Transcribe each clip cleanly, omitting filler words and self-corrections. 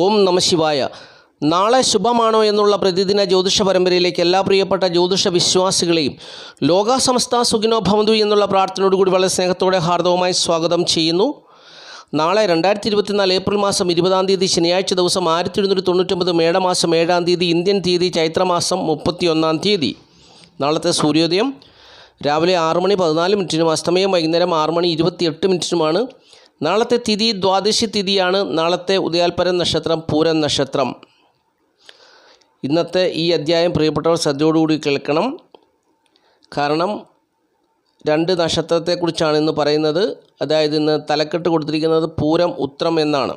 ഓം നമ ശിവായ. നാളെ ശുഭമാണോ എന്നുള്ള പ്രതിദിന ജ്യോതിഷ പരമ്പരയിലേക്ക് എല്ലാ പ്രിയപ്പെട്ട ജ്യോതിഷ വിശ്വാസികളെയും ലോകസമസ്ത സുഖിനോ ഭവന്തു എന്നുള്ള പ്രാർത്ഥനയോടുകൂടി വളരെ സ്നേഹത്തോടെ ഹാർദവമായി സ്വാഗതം ചെയ്യുന്നു. നാളെ 2024 ഏപ്രിൽ മാസം 20-ാം തീയതി ശനിയാഴ്ച ദിവസം 1799 മേടമാസം 7-ാം തീയതി ഇന്ത്യൻ തീയതി ചൈത്രമാസം 31-ാം തീയതി. നാളത്തെ സൂര്യോദയം രാവിലെ 6:14 അസ്തമയം വൈകുന്നേരം 6:28 നാളത്തെ തിഥി ദ്വാദശി തിഥിയാണ്. നാളത്തെ ഉദയാൽപരം നക്ഷത്രം പൂരം നക്ഷത്രം. ഇന്നത്തെ ഈ അധ്യായം പ്രിയപ്പെട്ടവർ ശ്രദ്ധയോടുകൂടി കേൾക്കണം. കാരണം 2 നക്ഷത്രത്തെക്കുറിച്ചാണ് ഇന്ന് പറയുന്നത്. അതായത് ഇന്ന് തലക്കെട്ട് കൊടുത്തിരിക്കുന്നത് പൂരം ഉത്രം എന്നാണ്.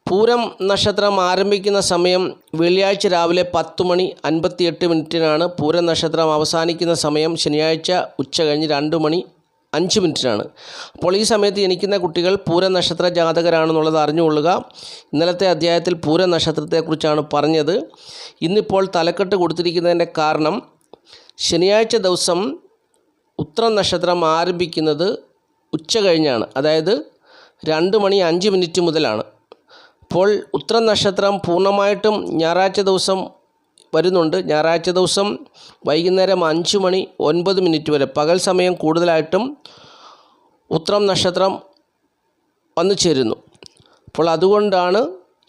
പൂരം നക്ഷത്രം ആരംഭിക്കുന്ന സമയം വെള്ളിയാഴ്ച രാവിലെ 10:58 പൂരം നക്ഷത്രം അവസാനിക്കുന്ന സമയം ശനിയാഴ്ച ഉച്ച കഴിഞ്ഞ് 2:05 അപ്പോൾ ഈ സമയത്ത് ജനിക്കുന്ന കുട്ടികൾ പൂരം നക്ഷത്ര ജാതകരാണെന്നുള്ളത് അറിഞ്ഞുകൊള്ളുക. ഇന്നലത്തെ അധ്യായത്തിൽ പൂരം നക്ഷത്രത്തെക്കുറിച്ചാണ് പറഞ്ഞത്. ഇന്നിപ്പോൾ തലക്കെട്ട് കൊടുത്തിരിക്കുന്നതിൻ്റെ കാരണം ശനിയാഴ്ച ദിവസം ഉത്രം നക്ഷത്രം ആരംഭിക്കുന്നത് ഉച്ച കഴിഞ്ഞാണ്. അതായത് 2:05 മുതലാണ്. അപ്പോൾ ഉത്രം നക്ഷത്രം പൂർണ്ണമായിട്ടും ഞായറാഴ്ച ദിവസം വരുന്നുണ്ട്. ഞായറാഴ്ച ദിവസം വൈകുന്നേരം 5:09 വരെ പകൽ സമയം കൂടുതലായിട്ടും ഉത്രം നക്ഷത്രം വന്നു ചേരുന്നു. അപ്പോൾ അതുകൊണ്ടാണ്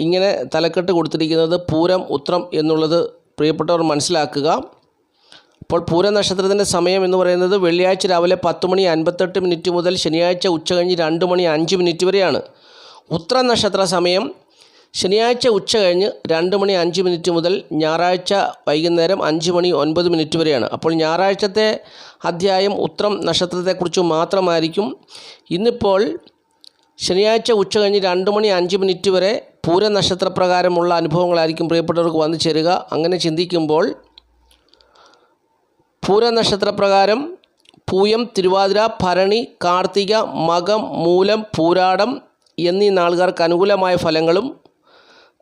ഇങ്ങനെ തലക്കെട്ട് കൊടുത്തിരിക്കുന്നത് പൂരം ഉത്രം എന്നുള്ളത് പ്രിയപ്പെട്ടവർ മനസ്സിലാക്കുക. അപ്പോൾ പൂരം നക്ഷത്രത്തിൻ്റെ സമയം എന്ന് പറയുന്നത് വെള്ളിയാഴ്ച രാവിലെ 10:58 മുതൽ ശനിയാഴ്ച ഉച്ച കഴിഞ്ഞ് 2:05 വരെയാണ്. ഉത്രം നക്ഷത്ര സമയം ശനിയാഴ്ച ഉച്ച കഴിഞ്ഞ് 2:05 മുതൽ ഞായറാഴ്ച വൈകുന്നേരം 5:09 വരെയാണ്. അപ്പോൾ ഞായറാഴ്ചത്തെ അധ്യായം ഉത്രം നക്ഷത്രത്തെക്കുറിച്ച് മാത്രമായിരിക്കും. ഇന്നിപ്പോൾ ശനിയാഴ്ച ഉച്ച കഴിഞ്ഞ് 2:05 വരെ പൂര നക്ഷത്രപ്രകാരമുള്ള അനുഭവങ്ങളായിരിക്കും പ്രിയപ്പെട്ടവർക്ക് വന്നു ചേരുക. അങ്ങനെ ചിന്തിക്കുമ്പോൾ പൂര നക്ഷത്രപ്രകാരം പൂയം, തിരുവാതിര, ഭരണി, കാർത്തിക, മകം, മൂലം, പൂരാടം എന്നീ നാളുകാർക്ക് അനുകൂലമായ ഫലങ്ങളും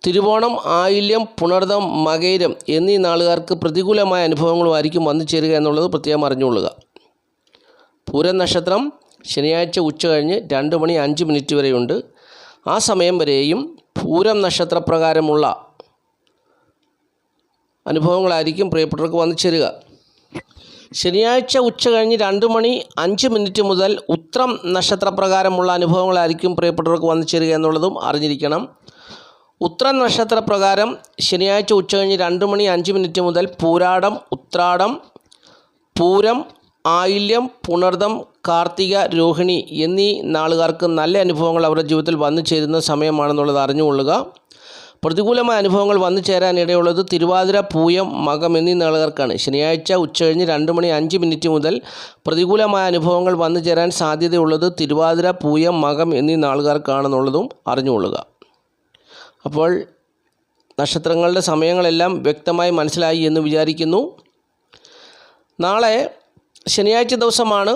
തിരുവോണം, ആയില്യം, പുണർദം, മകയിരം എന്നീ നാളുകാർക്ക് പ്രതികൂലമായ അനുഭവങ്ങളുമായിരിക്കും വന്നു ചേരുക എന്നുള്ളത് പ്രത്യേകം അറിഞ്ഞുകൊള്ളുക. പൂരം നക്ഷത്രം ശനിയാഴ്ച ഉച്ച കഴിഞ്ഞ് 2:05 വരെയുണ്ട്. ആ സമയം വരെയും പൂരം നക്ഷത്രപ്രകാരമുള്ള അനുഭവങ്ങളായിരിക്കും പ്രിയപ്പെട്ടവർക്ക് വന്നു ചേരുക. ശനിയാഴ്ച ഉച്ച കഴിഞ്ഞ് 2:05 മുതൽ ഉത്രം നക്ഷത്രപ്രകാരമുള്ള അനുഭവങ്ങളായിരിക്കും പ്രിയപ്പെട്ടവർക്ക് വന്നു ചേരുക എന്നുള്ളതും അറിഞ്ഞിരിക്കണം. ഉത്രം നക്ഷത്രപ്രകാരം ശനിയാഴ്ച ഉച്ച കഴിഞ്ഞ് 2:05 മുതൽ പൂരാടം, ഉത്രാടം, പൂരം, ആയില്യം, പുണർദം, കാർത്തിക, രോഹിണി എന്നീ നാളുകാർക്ക് നല്ല അനുഭവങ്ങൾ അവരുടെ ജീവിതത്തിൽ വന്നു ചേരുന്ന സമയമാണെന്നുള്ളത് അറിഞ്ഞുകൊള്ളുക. പ്രതികൂലമായ അനുഭവങ്ങൾ വന്നു ചേരാനിടയുള്ളത് തിരുവാതിര, പൂയം, മകം എന്നീ നാളുകാർക്കാണ്. ശനിയാഴ്ച ഉച്ച കഴിഞ്ഞ് 2:05 മുതൽ പ്രതികൂലമായ അനുഭവങ്ങൾ വന്നു ചേരാൻ സാധ്യതയുള്ളത് തിരുവാതിര, പൂയം, മകം എന്നീ നാളുകാർക്കാണെന്നുള്ളതും അറിഞ്ഞുകൊള്ളുക. അപ്പോൾ നക്ഷത്രങ്ങളുടെ സമയങ്ങളെല്ലാം വ്യക്തമായി മനസ്സിലായി എന്ന് വിചാരിക്കുന്നു. നാളെ ശനിയാഴ്ച ദിവസമാണ്.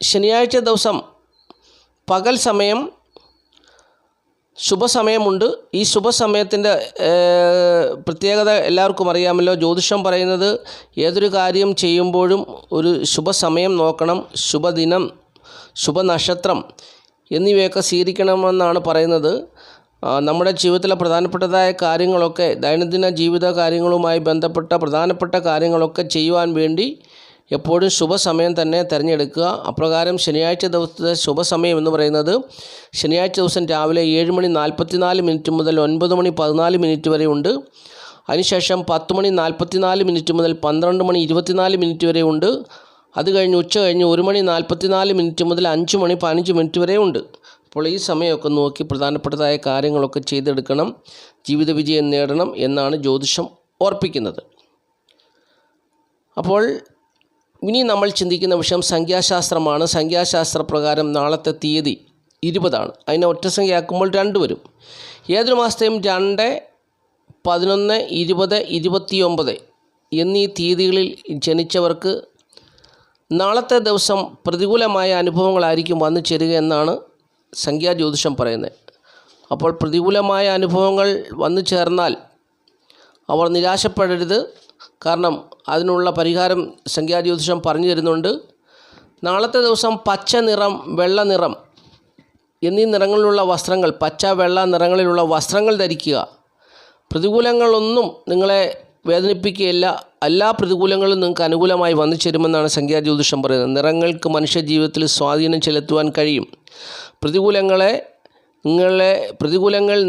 ശനിയാഴ്ച ദിവസം പകൽ സമയം ശുഭസമയമുണ്ട്. ഈ ശുഭസമയത്തിൻ്റെ പ്രത്യേകത എല്ലാവർക്കും അറിയാമല്ലോ. ജ്യോതിഷം പറയുന്നത് ഏതൊരു കാര്യം ചെയ്യുമ്പോഴും ഒരു ശുഭസമയം നോക്കണം, ശുഭദിനം, ശുഭനക്ഷത്രം എന്നിവയൊക്കെ സ്വീകരിക്കണമെന്നാണ് പറയുന്നത്. നമ്മുടെ ജീവിതത്തിലെ പ്രധാനപ്പെട്ടതായ കാര്യങ്ങളൊക്കെ, ദൈനംദിന ജീവിത കാര്യങ്ങളുമായി ബന്ധപ്പെട്ട പ്രധാനപ്പെട്ട കാര്യങ്ങളൊക്കെ ചെയ്യുവാൻ വേണ്ടി എപ്പോഴും ശുഭസമയം തന്നെ തിരഞ്ഞെടുക്കുക. അപ്രകാരം ശനിയാഴ്ച ദിവസത്തെ ശുഭസമയം എന്ന് പറയുന്നത് ശനിയാഴ്ച ദിവസം രാവിലെ 7:44 മുതൽ 9:14 വരെ ഉണ്ട്. അതിനുശേഷം 10:44 മുതൽ 12:24 വരെ ഉണ്ട്. അത് കഴിഞ്ഞ് ഉച്ച കഴിഞ്ഞ് 1:44 മുതൽ 5:15 വരെ ഉണ്ട്. അപ്പോൾ ഈ സമയമൊക്കെ നോക്കി പ്രധാനപ്പെട്ടതായ കാര്യങ്ങളൊക്കെ ചെയ്തെടുക്കണം, ജീവിത വിജയം നേടണം എന്നാണ് ജ്യോതിഷം ഓർപ്പിക്കുന്നത്. അപ്പോൾ ഇനി നമ്മൾ ചിന്തിക്കുന്ന വിഷയം സംഖ്യാശാസ്ത്രമാണ്. സംഖ്യാശാസ്ത്രപ്രകാരം നാളത്തെ തീയതി 20 അതിനെ ഒറ്റ സംഖ്യയാക്കുമ്പോൾ 2 വരും. ഏതൊരു മാസത്തെയും 2, 11, 20, 29 എന്നീ തീയതികളിൽ ജനിച്ചവർക്ക് നാളത്തെ ദിവസം പ്രതികൂലമായ അനുഭവങ്ങളായിരിക്കും വന്നു ചേരുക എന്നാണ് സംഖ്യാജ്യോതിഷം പറയുന്നത്. അപ്പോൾ പ്രതികൂലമായ അനുഭവങ്ങൾ വന്നു ചേർന്നാൽ അവർ നിരാശപ്പെടരുത്. കാരണം അതിനുള്ള പരിഹാരം സംഖ്യാജ്യോതിഷം പറഞ്ഞു തരുന്നുണ്ട്. നാളത്തെ ദിവസം പച്ച നിറം, വെള്ള നിറം എന്നീ നിറങ്ങളിലുള്ള വസ്ത്രങ്ങൾ, പച്ച, വെള്ള നിറങ്ങളിലുള്ള വസ്ത്രങ്ങൾ ധരിക്കുക. പ്രതികൂലങ്ങളൊന്നും നിങ്ങളെ വേദനിപ്പിക്കുകയില്ല. എല്ലാ പ്രതികൂലങ്ങളും നിങ്ങൾക്ക് അനുകൂലമായി വന്നു ചേരുമെന്നാണ് സംഖ്യാജ്യോതിഷം പറയുന്നത്. നിറങ്ങൾക്ക് മനുഷ്യ ജീവിതത്തിൽ സ്വാധീനം ചെലുത്തുവാൻ കഴിയും. പ്രതികൂലങ്ങൾ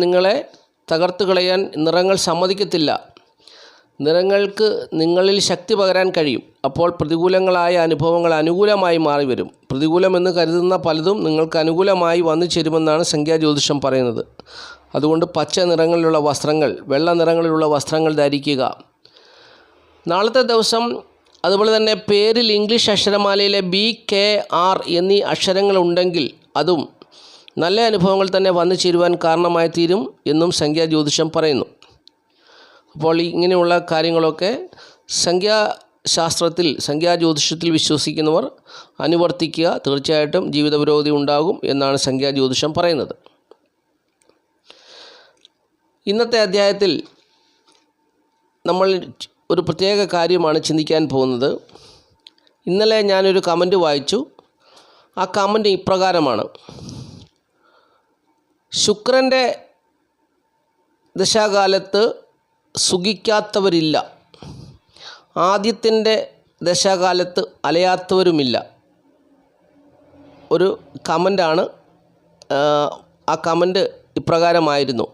നിങ്ങളെ തകർത്ത് കളയാൻ നിറങ്ങൾ സമ്മതിക്കത്തില്ല. നിറങ്ങൾക്ക് നിങ്ങളിൽ ശക്തി പകരാൻ കഴിയും. അപ്പോൾ പ്രതികൂലങ്ങളായ അനുഭവങ്ങൾ അനുകൂലമായി മാറി വരും. പ്രതികൂലമെന്ന് കരുതുന്ന പലതും നിങ്ങൾക്ക് അനുകൂലമായി വന്നു ചേരുമെന്നാണ് സംഖ്യാജ്യോതിഷം പറയുന്നത്. അതുകൊണ്ട് പച്ച നിറങ്ങളിലുള്ള വസ്ത്രങ്ങൾ, വെള്ള നിറങ്ങളിലുള്ള വസ്ത്രങ്ങൾ ധരിക്കുക. നാളത്തെ ദിവസം അതുപോലെ തന്നെ പേരിൽ ഇംഗ്ലീഷ് അക്ഷരമാലയിലെ BKR എന്നീ അക്ഷരങ്ങളുണ്ടെങ്കിൽ അതും നല്ല അനുഭവങ്ങൾ തന്നെ വന്നു ചേരുവാൻ കാരണമായി തീരും എന്നും സംഖ്യാജ്യോതിഷം പറയുന്നു. അപ്പോൾ ഇങ്ങനെയുള്ള കാര്യങ്ങളൊക്കെ സംഖ്യാജ്യോതിഷത്തിൽ വിശ്വസിക്കുന്നവർ അനുവർത്തിക്കുക. തീർച്ചയായിട്ടും ജീവിത പുരോഗതി ഉണ്ടാകും എന്നാണ് സംഖ്യാജ്യോതിഷം പറയുന്നത്. ഇന്നത്തെ അധ്യായത്തിൽ നമ്മൾ ഒരു പ്രത്യേക കാര്യമാണ് ചിന്തിക്കാൻ പോകുന്നത്. ഇന്നലെ ഞാനൊരു കമൻറ്റ് വായിച്ചു. ആ കമൻറ്റ് ഇപ്രകാരമാണ്: ശുക്രൻ്റെ ദശാകാലത്ത് സുഖിക്കാത്തവരില്ല, ആദിത്യൻ്റെ ദശാകാലത്ത് അലയാത്തവരുമില്ല. ഒരു കമൻ്റാണ്. ആ കമൻറ്റ് ഇപ്രകാരമായിരുന്നു.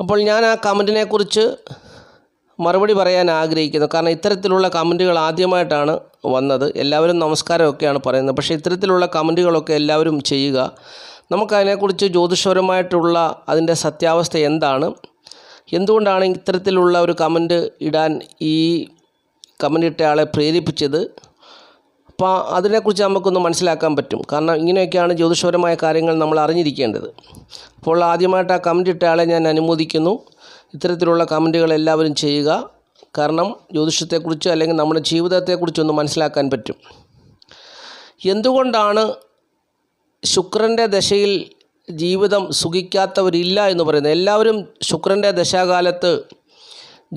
അപ്പോൾ ഞാൻ ആ കമൻറ്റിനെക്കുറിച്ച് മറുപടി പറയാൻ ആഗ്രഹിക്കുന്നു. കാരണം ഇത്തരത്തിലുള്ള കമൻറ്റുകൾ ആദ്യമായിട്ടാണ് വന്നത്. എല്ലാവരും നമസ്കാരമൊക്കെയാണ് പറയുന്നത്. പക്ഷേ ഇത്തരത്തിലുള്ള കമൻറ്റുകളൊക്കെ എല്ലാവരും ചെയ്യുക. നമുക്കതിനെക്കുറിച്ച് ജ്യോതിഷപരമായിട്ടുള്ള അതിൻ്റെ സത്യാവസ്ഥ എന്താണ്, എന്തുകൊണ്ടാണ് ഇത്തരത്തിലുള്ള ഒരു കമൻറ്റ് ഇടാൻ ഈ കമൻറ്റ് ഇട്ടയാളെ പ്രേരിപ്പിച്ചത്, അപ്പോൾ അതിനെക്കുറിച്ച് നമുക്കൊന്ന് മനസ്സിലാക്കാൻ പറ്റും. കാരണം ഇങ്ങനെയൊക്കെയാണ് ജ്യോതിഷപരമായ കാര്യങ്ങൾ നമ്മൾ അറിഞ്ഞിരിക്കേണ്ടത്. അപ്പോൾ ആദ്യമായിട്ട് ആ കമൻറ്റ് ഇട്ടയാളെ ഞാൻ അനുമോദിക്കുന്നു. ഇത്തരത്തിലുള്ള കമൻറ്റുകൾ എല്ലാവരും ചെയ്യുക. കാരണം ജ്യോതിഷത്തെക്കുറിച്ച് അല്ലെങ്കിൽ നമ്മുടെ ജീവിതത്തെക്കുറിച്ചൊന്ന് മനസ്സിലാക്കാൻ പറ്റും. എന്തുകൊണ്ടാണ് ശുക്രൻ്റെ ദശയിൽ ജീവിതം സുഖിക്കാത്തവരില്ല എന്ന് പറയുന്നത്? എല്ലാവരും ശുക്രൻ്റെ ദശാകാലത്ത്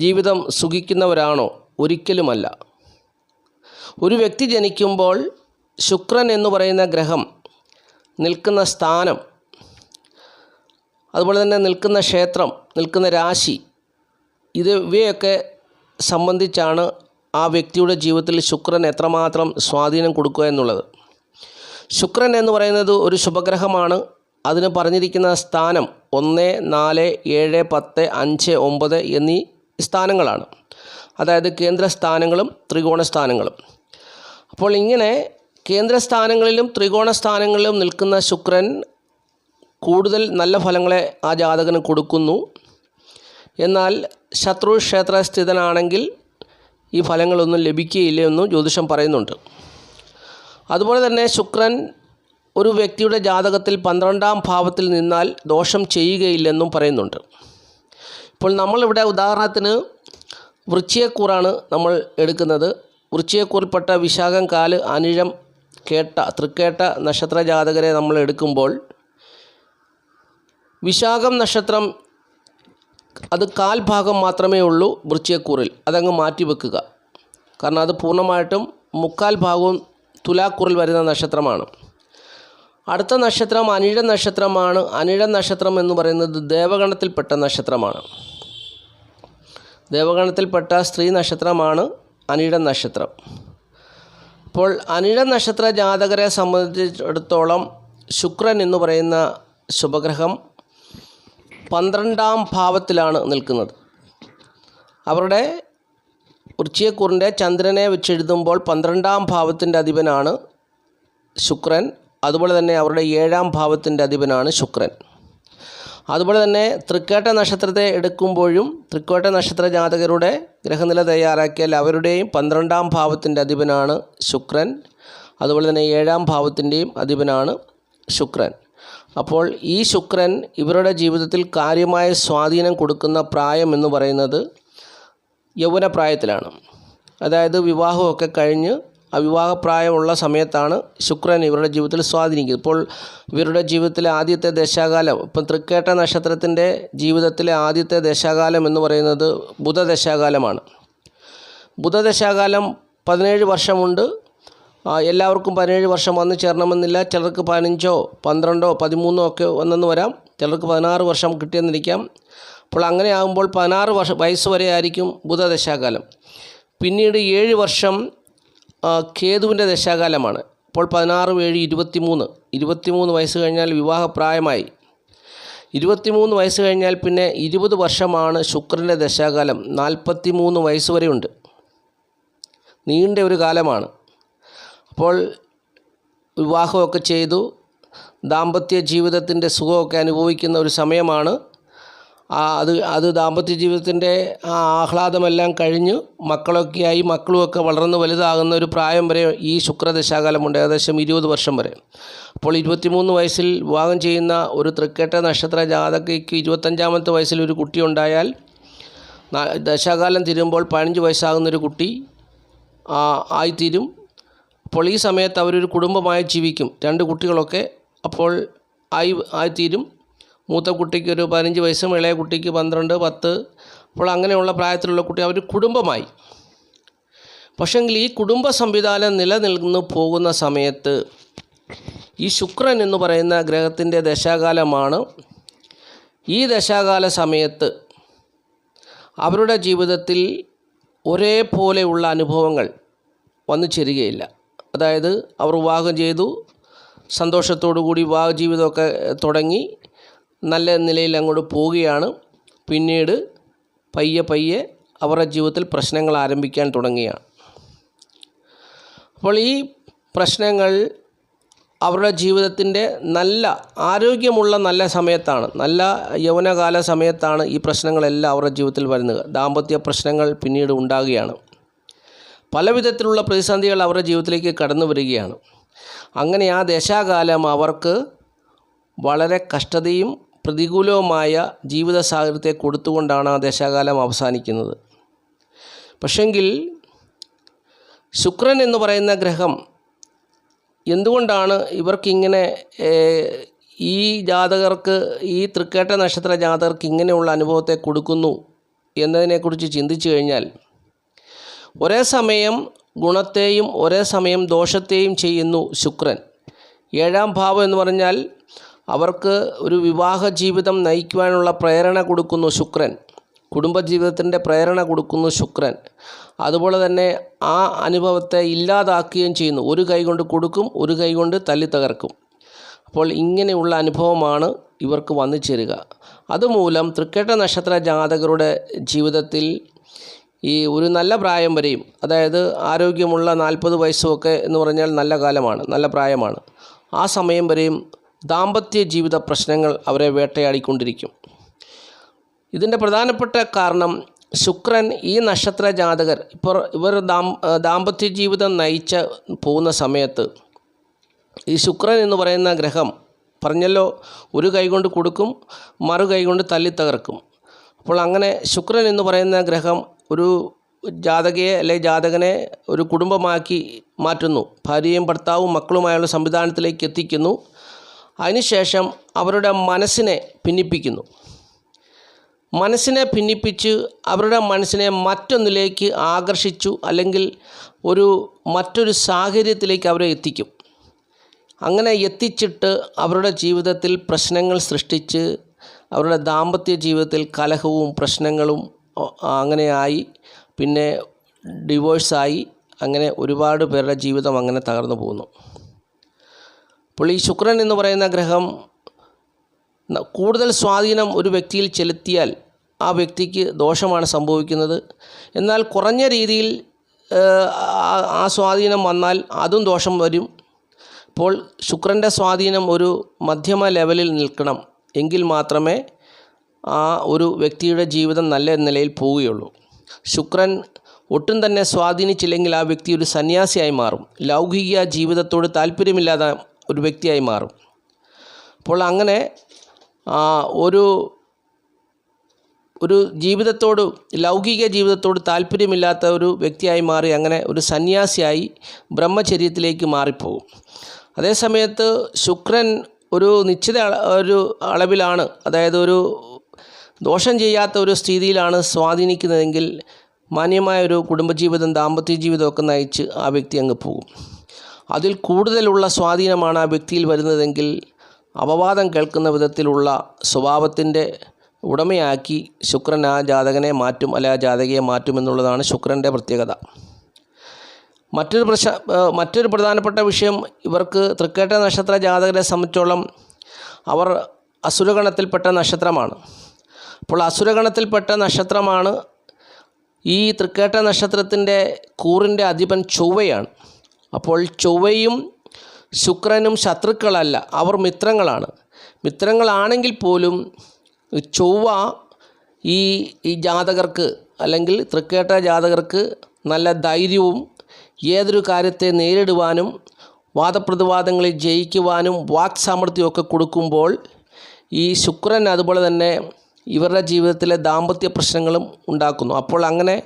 ജീവിതം സുഖിക്കുന്നവരാണോ? ഒരിക്കലുമല്ല. ഒരു വ്യക്തി ജനിക്കുമ്പോൾ ശുക്രൻ എന്ന് പറയുന്ന ഗ്രഹം നിൽക്കുന്ന സ്ഥാനം, അതുപോലെ തന്നെ നിൽക്കുന്ന ക്ഷേത്രം, നിൽക്കുന്ന രാശി, ഇവയൊക്കെ സംബന്ധിച്ചാണ് ആ വ്യക്തിയുടെ ജീവിതത്തിൽ ശുക്രൻ എത്രമാത്രം സ്വാധീനം കൊടുക്കുക എന്നുള്ളത്. ശുക്രൻ എന്ന് പറയുന്നത് ഒരു ശുഭഗ്രഹമാണ്. അതിന് പറഞ്ഞിരിക്കുന്ന സ്ഥാനം 1, 4, 7, 10, 5, 9 എന്നീ സ്ഥാനങ്ങളാണ്. അതായത് കേന്ദ്രസ്ഥാനങ്ങളും ത്രികോണസ്ഥാനങ്ങളും. അപ്പോൾ ഇങ്ങനെ കേന്ദ്രസ്ഥാനങ്ങളിലും ത്രികോണസ്ഥാനങ്ങളിലും നിൽക്കുന്ന ശുക്രൻ കൂടുതൽ നല്ല ഫലങ്ങളെ ആ ജാതകന് കൊടുക്കുന്നു. എന്നാൽ ശത്രു ക്ഷേത്രസ്ഥിതനാണെങ്കിൽ ഈ ഫലങ്ങളൊന്നും ലഭിക്കുകയില്ല എന്നും ജ്യോതിഷം പറയുന്നുണ്ട്. അതുപോലെ തന്നെ ശുക്രൻ ഒരു വ്യക്തിയുടെ ജാതകത്തിൽ 12ാം ഭാവത്തിൽ നിന്നാൽ ദോഷം ചെയ്യുകയില്ലെന്നും പറയുന്നുണ്ട്. ഇപ്പോൾ നമ്മളിവിടെ ഉദാഹരണത്തിന് വൃശ്ചികക്കൂറാണ് നമ്മൾ എടുക്കുന്നത്. വൃശ്ചികക്കൂറിൽപ്പെട്ട വിശാഖം, കാല്, അനിഴം, തൃക്കേട്ട നക്ഷത്ര ജാതകരെ നമ്മൾ എടുക്കുമ്പോൾ വിശാഖം നക്ഷത്രം അത് 1/4 ഭാഗം മാത്രമേ ഉള്ളൂ വൃശ്ചികക്കൂറിൽ. അതങ്ങ് മാറ്റി വെക്കുക. കാരണം അത് പൂർണ്ണമായിട്ടും 3/4 ഭാഗവും തുലാക്കൂറിൽ വരുന്ന നക്ഷത്രമാണ്. അടുത്ത നക്ഷത്രം അനിഴം നക്ഷത്രമാണ്. അനിഴം നക്ഷത്രം എന്ന് പറയുന്നത് ദേവഗണത്തിൽപ്പെട്ട നക്ഷത്രമാണ്. ദേവഗണത്തിൽപ്പെട്ട സ്ത്രീ നക്ഷത്രമാണ് അനിഴം നക്ഷത്രം. അപ്പോൾ അനിഴം നക്ഷത്ര ജാതകരെ സംബന്ധിച്ചിടത്തോളം ശുക്രൻ എന്ന് പറയുന്ന ശുഭഗ്രഹം 12ാം ഭാവത്തിലാണ് നിൽക്കുന്നത്. അവരുടെ വൃശ്ചികക്കൂറിൻ്റെ ചന്ദ്രനെ വെച്ചെഴുതുമ്പോൾ 12ാം ഭാവത്തിൻ്റെ അധിപനാണ് ശുക്രൻ. അതുപോലെ തന്നെ അവരുടെ 7ാം ഭാവത്തിൻ്റെ അധിപനാണ് ശുക്രൻ. അതുപോലെ തന്നെ തൃക്കേട്ട നക്ഷത്രത്തെ എടുക്കുമ്പോഴും തൃക്കേട്ട നക്ഷത്ര ജാതകരുടെ ഗ്രഹനില തയ്യാറാക്കിയാൽ അവരുടെയും 12ാം ഭാവത്തിൻ്റെ അധിപനാണ് ശുക്രൻ. അതുപോലെ തന്നെ 7ാം ഭാവത്തിൻ്റെയും അധിപനാണ് ശുക്രൻ. അപ്പോൾ ഈ ശുക്രൻ ഇവരുടെ ജീവിതത്തിൽ കാര്യമായ സ്വാധീനം കൊടുക്കുന്ന പ്രായം എന്ന് പറയുന്നത് യൗവനപ്രായത്തിലാണ്. അതായത് വിവാഹമൊക്കെ കഴിഞ്ഞ് അവിവാഹപ്രായമുള്ള സമയത്താണ് ശുക്രൻ ഇവരുടെ ജീവിതത്തിൽ സ്വാധീനിക്കുന്നത്. ഇപ്പോൾ ഇവരുടെ ജീവിതത്തിലെ ആദ്യത്തെ ദശാകാലം, ഇപ്പം തൃക്കേട്ട നക്ഷത്രത്തിൻ്റെ ജീവിതത്തിലെ ആദ്യത്തെ ദശാകാലം എന്ന് പറയുന്നത് ബുധദശാകാലമാണ്. ബുധദശാകാലം 17 വർഷമുണ്ട്. എല്ലാവർക്കും 17 വർഷം വന്നു ചേരണമെന്നില്ല. ചിലർക്ക് 15, 12, 13 ഒക്കെ വന്നെന്ന് വരാം. ചിലർക്ക് 16 വർഷം കിട്ടിയെന്നിരിക്കാം. അപ്പോൾ അങ്ങനെ ആകുമ്പോൾ 16 വയസ്സ് വരെ ആയിരിക്കും ബുധദശാകാലം. പിന്നീട് 7 വർഷം കേതുവിൻ്റെ ദശാകാലമാണ്. അപ്പോൾ 16, 7, 23 വയസ്സ് കഴിഞ്ഞാൽ വിവാഹപ്രായമായി. 23 വയസ്സ് കഴിഞ്ഞാൽ പിന്നെ 20 വർഷമാണ് ശുക്രൻ്റെ ദശാകാലം. 43 വയസ്സ് വരെയുണ്ട്. നീണ്ട ഒരു കാലമാണ്. അപ്പോൾ വിവാഹമൊക്കെ ചെയ്തു ദാമ്പത്യ ജീവിതത്തിൻ്റെ സുഖമൊക്കെ അനുഭവിക്കുന്ന ഒരു സമയമാണ്. അത് ദാമ്പത്യ ജീവിതത്തിൻ്റെ ആഹ്ലാദമെല്ലാം കഴിഞ്ഞ് മക്കളൊക്കെയായി മക്കളുമൊക്കെ വളർന്ന് വലുതാകുന്ന ഒരു പ്രായം വരെ ഈ ശുക്രദശാകാലമുണ്ട്, ഏകദേശം 20 വർഷം വരെ. അപ്പോൾ 23 വയസ്സിൽ വിവാഹം ചെയ്യുന്ന ഒരു തൃക്കേട്ട നക്ഷത്ര ജാതകയ്ക്ക് 25-ാമത്തെ വയസ്സിൽ ഒരു കുട്ടി ഉണ്ടായാൽ ദശാകാലം തീരുമ്പോൾ 15 വയസ്സാകുന്നൊരു കുട്ടി ആയിത്തീരും. അപ്പോൾ ഈ സമയത്ത് അവരൊരു കുടുംബമായി ജീവിക്കും. 2 കുട്ടികളൊക്കെ അപ്പോൾ ആയിത്തീരും. മൂത്ത കുട്ടിക്ക് ഒരു 15 വയസ്സും ഇളയ കുട്ടിക്ക് 12, 10. അപ്പോൾ അങ്ങനെയുള്ള പ്രായത്തിലുള്ള കുട്ടി അവർ കുടുംബമായി. പക്ഷെങ്കിൽ ഈ കുടുംബ സംവിധാനം നിലനിന്ന് പോകുന്ന സമയത്ത് ഈ ശുക്രൻ എന്ന് പറയുന്ന ഗ്രഹത്തിൻ്റെ ദശാകാലമാണ്. ഈ ദശാകാല സമയത്ത് അവരുടെ ജീവിതത്തിൽ ഒരേപോലെയുള്ള അനുഭവങ്ങൾ വന്നു ചേരുകയില്ല. അതായത് അവർ വിവാഹം ചെയ്തു, സന്തോഷത്തോടു കൂടി വിവാഹ ജീവിതമൊക്കെ തുടങ്ങി നല്ല നിലയിൽ അങ്ങോട്ട് പോവുകയാണ്. പിന്നീട് പയ്യെ അവരുടെ ജീവിതത്തിൽ പ്രശ്നങ്ങൾ ആരംഭിക്കാൻ തുടങ്ങുകയാണ്. അപ്പോൾ ഈ പ്രശ്നങ്ങൾ അവരുടെ ജീവിതത്തിൻ്റെ നല്ല ആരോഗ്യമുള്ള നല്ല സമയത്താണ്, നല്ല യൗവനകാല സമയത്താണ് ഈ പ്രശ്നങ്ങളെല്ലാം അവരുടെ ജീവിതത്തിൽ വരുന്നത്. ദാമ്പത്യ പ്രശ്നങ്ങൾ പിന്നീട് ഉണ്ടാകുകയാണ്. പല വിധത്തിലുള്ള പ്രതിസന്ധികൾ അവരുടെ ജീവിതത്തിലേക്ക് കടന്നു വരികയാണ്. അങ്ങനെ ആ ദശാകാലം അവർക്ക് വളരെ കഷ്ടതയും പ്രതികൂലവുമായ ജീവിത സാഹചര്യത്തെ കൊടുത്തുകൊണ്ടാണ് ആ ദശാകാലം അവസാനിക്കുന്നത്. പക്ഷെങ്കിൽ ശുക്രൻ എന്ന് പറയുന്ന ഗ്രഹം എന്തുകൊണ്ടാണ് ഇവർക്കിങ്ങനെ ഈ ജാതകർക്ക്, ഈ തൃക്കേട്ട നക്ഷത്ര ജാതകർക്ക് ഇങ്ങനെയുള്ള അനുഭവത്തെ കൊടുക്കുന്നു എന്നതിനെക്കുറിച്ച് ചിന്തിച്ചു കഴിഞ്ഞാൽ, ഒരേ സമയം ഗുണത്തെയും ഒരേ സമയം ദോഷത്തെയും ചെയ്യുന്നു ശുക്രൻ. 7-ാം ഭാവം എന്ന് പറഞ്ഞാൽ അവർക്ക് ഒരു വിവാഹ ജീവിതം നയിക്കുവാനുള്ള പ്രേരണ കൊടുക്കുന്നു ശുക്രൻ. കുടുംബജീവിതത്തിൻ്റെ പ്രേരണ കൊടുക്കുന്നു ശുക്രൻ. അതുപോലെ തന്നെ ആ അനുഭവത്തെ ഇല്ലാതാക്കുകയും ചെയ്യുന്നു. ഒരു കൈ കൊണ്ട് കൊടുക്കും, ഒരു കൈ കൊണ്ട് തല്ലി തകർക്കും. അപ്പോൾ ഇങ്ങനെയുള്ള അനുഭവമാണ് ഇവർക്ക് വന്നു ചേരുക. അതുമൂലം തൃക്കേട്ട നക്ഷത്ര ജാതകരുടെ ജീവിതത്തിൽ ഈ ഒരു നല്ല പ്രായം വരെയും, അതായത് ആരോഗ്യമുള്ള 40 വയസ്സുമൊക്കെ എന്ന് പറഞ്ഞാൽ നല്ല കാലമാണ്, നല്ല പ്രായമാണ്. ആ സമയം വരെയും ദാമ്പത്യ ജീവിത പ്രശ്നങ്ങൾ അവരെ വേട്ടയാടിക്കൊണ്ടിരിക്കും. ഇതിൻ്റെ പ്രധാനപ്പെട്ട കാരണം ശുക്രൻ ഈ നക്ഷത്ര ജാതകർ ഇവർ ദാമ്പത്യ ജീവിതം നയിച്ച് പോകുന്ന സമയത്ത് ഈ ശുക്രൻ എന്ന് പറയുന്ന ഗ്രഹം പറഞ്ഞല്ലോ, ഒരു കൈ കൊണ്ട് കൊടുക്കും, മറു കൈ കൊണ്ട് തല്ലി തകർക്കും. അപ്പോൾ അങ്ങനെ ശുക്രൻ എന്ന് പറയുന്ന ഗ്രഹം ഒരു ജാതകയെ അല്ലെങ്കിൽ ജാതകനെ ഒരു കുടുംബമാക്കി മാറ്റുന്നു. ഭാര്യയും ഭർത്താവും മക്കളുമായുള്ള സംവിധാനത്തിലേക്ക് എത്തിക്കുന്നു. അതിനുശേഷം അവരുടെ മനസ്സിനെ ഭിന്നിപ്പിക്കുന്നു. മനസ്സിനെ ഭിന്നിപ്പിച്ച് അവരുടെ മനസ്സിനെ മറ്റൊന്നിലേക്ക് ആകർഷിച്ചു, അല്ലെങ്കിൽ മറ്റൊരു സാഹചര്യത്തിലേക്ക് അവരെ എത്തിക്കും. അങ്ങനെ എത്തിച്ചിട്ട് അവരുടെ ജീവിതത്തിൽ പ്രശ്നങ്ങൾ സൃഷ്ടിച്ച് അവരുടെ ദാമ്പത്യ ജീവിതത്തിൽ കലഹവും പ്രശ്നങ്ങളും അങ്ങനെയായി, പിന്നെ ഡിവോഴ്സായി, അങ്ങനെ ഒരുപാട് പേരുടെ ജീവിതം അങ്ങനെ തകർന്നു പോകുന്നു. അപ്പോൾ ഈ ശുക്രൻ എന്ന് പറയുന്ന ഗ്രഹം കൂടുതൽ സ്വാധീനം ഒരു വ്യക്തിയിൽ ചെലുത്തിയാൽ ആ വ്യക്തിക്ക് ദോഷമാണ് സംഭവിക്കുന്നത്. എന്നാൽ കുറഞ്ഞ രീതിയിൽ ആ സ്വാധീനം വന്നാൽ അതും ദോഷം വരും. അപ്പോൾ ശുക്രൻ്റെ സ്വാധീനം ഒരു മധ്യമ ലെവലിൽ നിൽക്കണം, എങ്കിൽ മാത്രമേ ആ ഒരു വ്യക്തിയുടെ ജീവിതം നല്ല നിലയിൽ പോവുകയുള്ളൂ. ശുക്രൻ ഒട്ടും തന്നെ സ്വാധീനിച്ചില്ലെങ്കിൽ ആ വ്യക്തി ഒരു സന്യാസിയായി മാറും, ലൗകിക ജീവിതത്തോട് താല്പര്യമില്ലാത്ത ഒരു വ്യക്തിയായി മാറും. അപ്പോൾ അങ്ങനെ ഒരു ലൗകിക ജീവിതത്തോട് താല്പര്യമില്ലാത്ത ഒരു വ്യക്തിയായി മാറി അങ്ങനെ ഒരു സന്യാസിയായി ബ്രഹ്മചര്യത്തിലേക്ക് മാറിപ്പോകും. അതേസമയത്ത് ശുക്രൻ ഒരു നിശ്ചിത അളവിലാണ്, അതായത് ഒരു ദോഷം ചെയ്യാത്ത ഒരു സ്ഥിതിയിലാണ് സ്വാധീനിക്കുന്നതെങ്കിൽ മാന്യമായൊരു കുടുംബജീവിതം, ദാമ്പത്യ ജീവിതമൊക്കെ നയിച്ച് ആ വ്യക്തി അങ്ങ് പോകും. അതിൽ കൂടുതലുള്ള സ്വാധീനമാണ് ആ വ്യക്തിയിൽ വരുന്നതെങ്കിൽ അപവാദം കേൾക്കുന്ന വിധത്തിലുള്ള സ്വഭാവത്തിൻ്റെ ഉടമയാക്കി ശുക്രൻ ആ ജാതകനെ മാറ്റും, അല്ലെ ആ ജാതകയെ മാറ്റും എന്നുള്ളതാണ് ശുക്രൻ്റെ പ്രത്യേകത. മറ്റൊരു പ്രധാനപ്പെട്ട വിഷയം, ഇവർക്ക് തൃക്കേട്ട നക്ഷത്ര ജാതകരെ സംബന്ധിച്ചോളം അവർ അസുരഗണത്തിൽപ്പെട്ട നക്ഷത്രമാണ്. അപ്പോൾ അസുരഗണത്തിൽപ്പെട്ട നക്ഷത്രമാണ്. ഈ തൃക്കേട്ട നക്ഷത്രത്തിൻ്റെ കൂറിൻ്റെ അധിപൻ ചൊവ്വയാണ്. അപ്പോൾ ചൊവ്വയും ശുക്രനും ശത്രുക്കളല്ല, അവർ മിത്രങ്ങളാണ്. മിത്രങ്ങളാണെങ്കിൽ പോലും ചൊവ്വ ഈ ജാതകർക്ക് അല്ലെങ്കിൽ തൃക്കേട്ട ജാതകർക്ക് നല്ല ധൈര്യവും ഏതൊരു കാര്യത്തെ നേരിടുവാനും വാദപ്രതിവാദങ്ങളിൽ ജയിക്കുവാനും വാക് സാമർഥ്യമൊക്കെ കൊടുക്കുമ്പോൾ ഈ ശുക്രൻ അതുപോലെ തന്നെ ഇവരുടെ ജീവിതത്തിലെ ദാമ്പത്യ പ്രശ്നങ്ങളും ഉണ്ടാക്കുന്നു. അപ്പോൾ അങ്ങനെ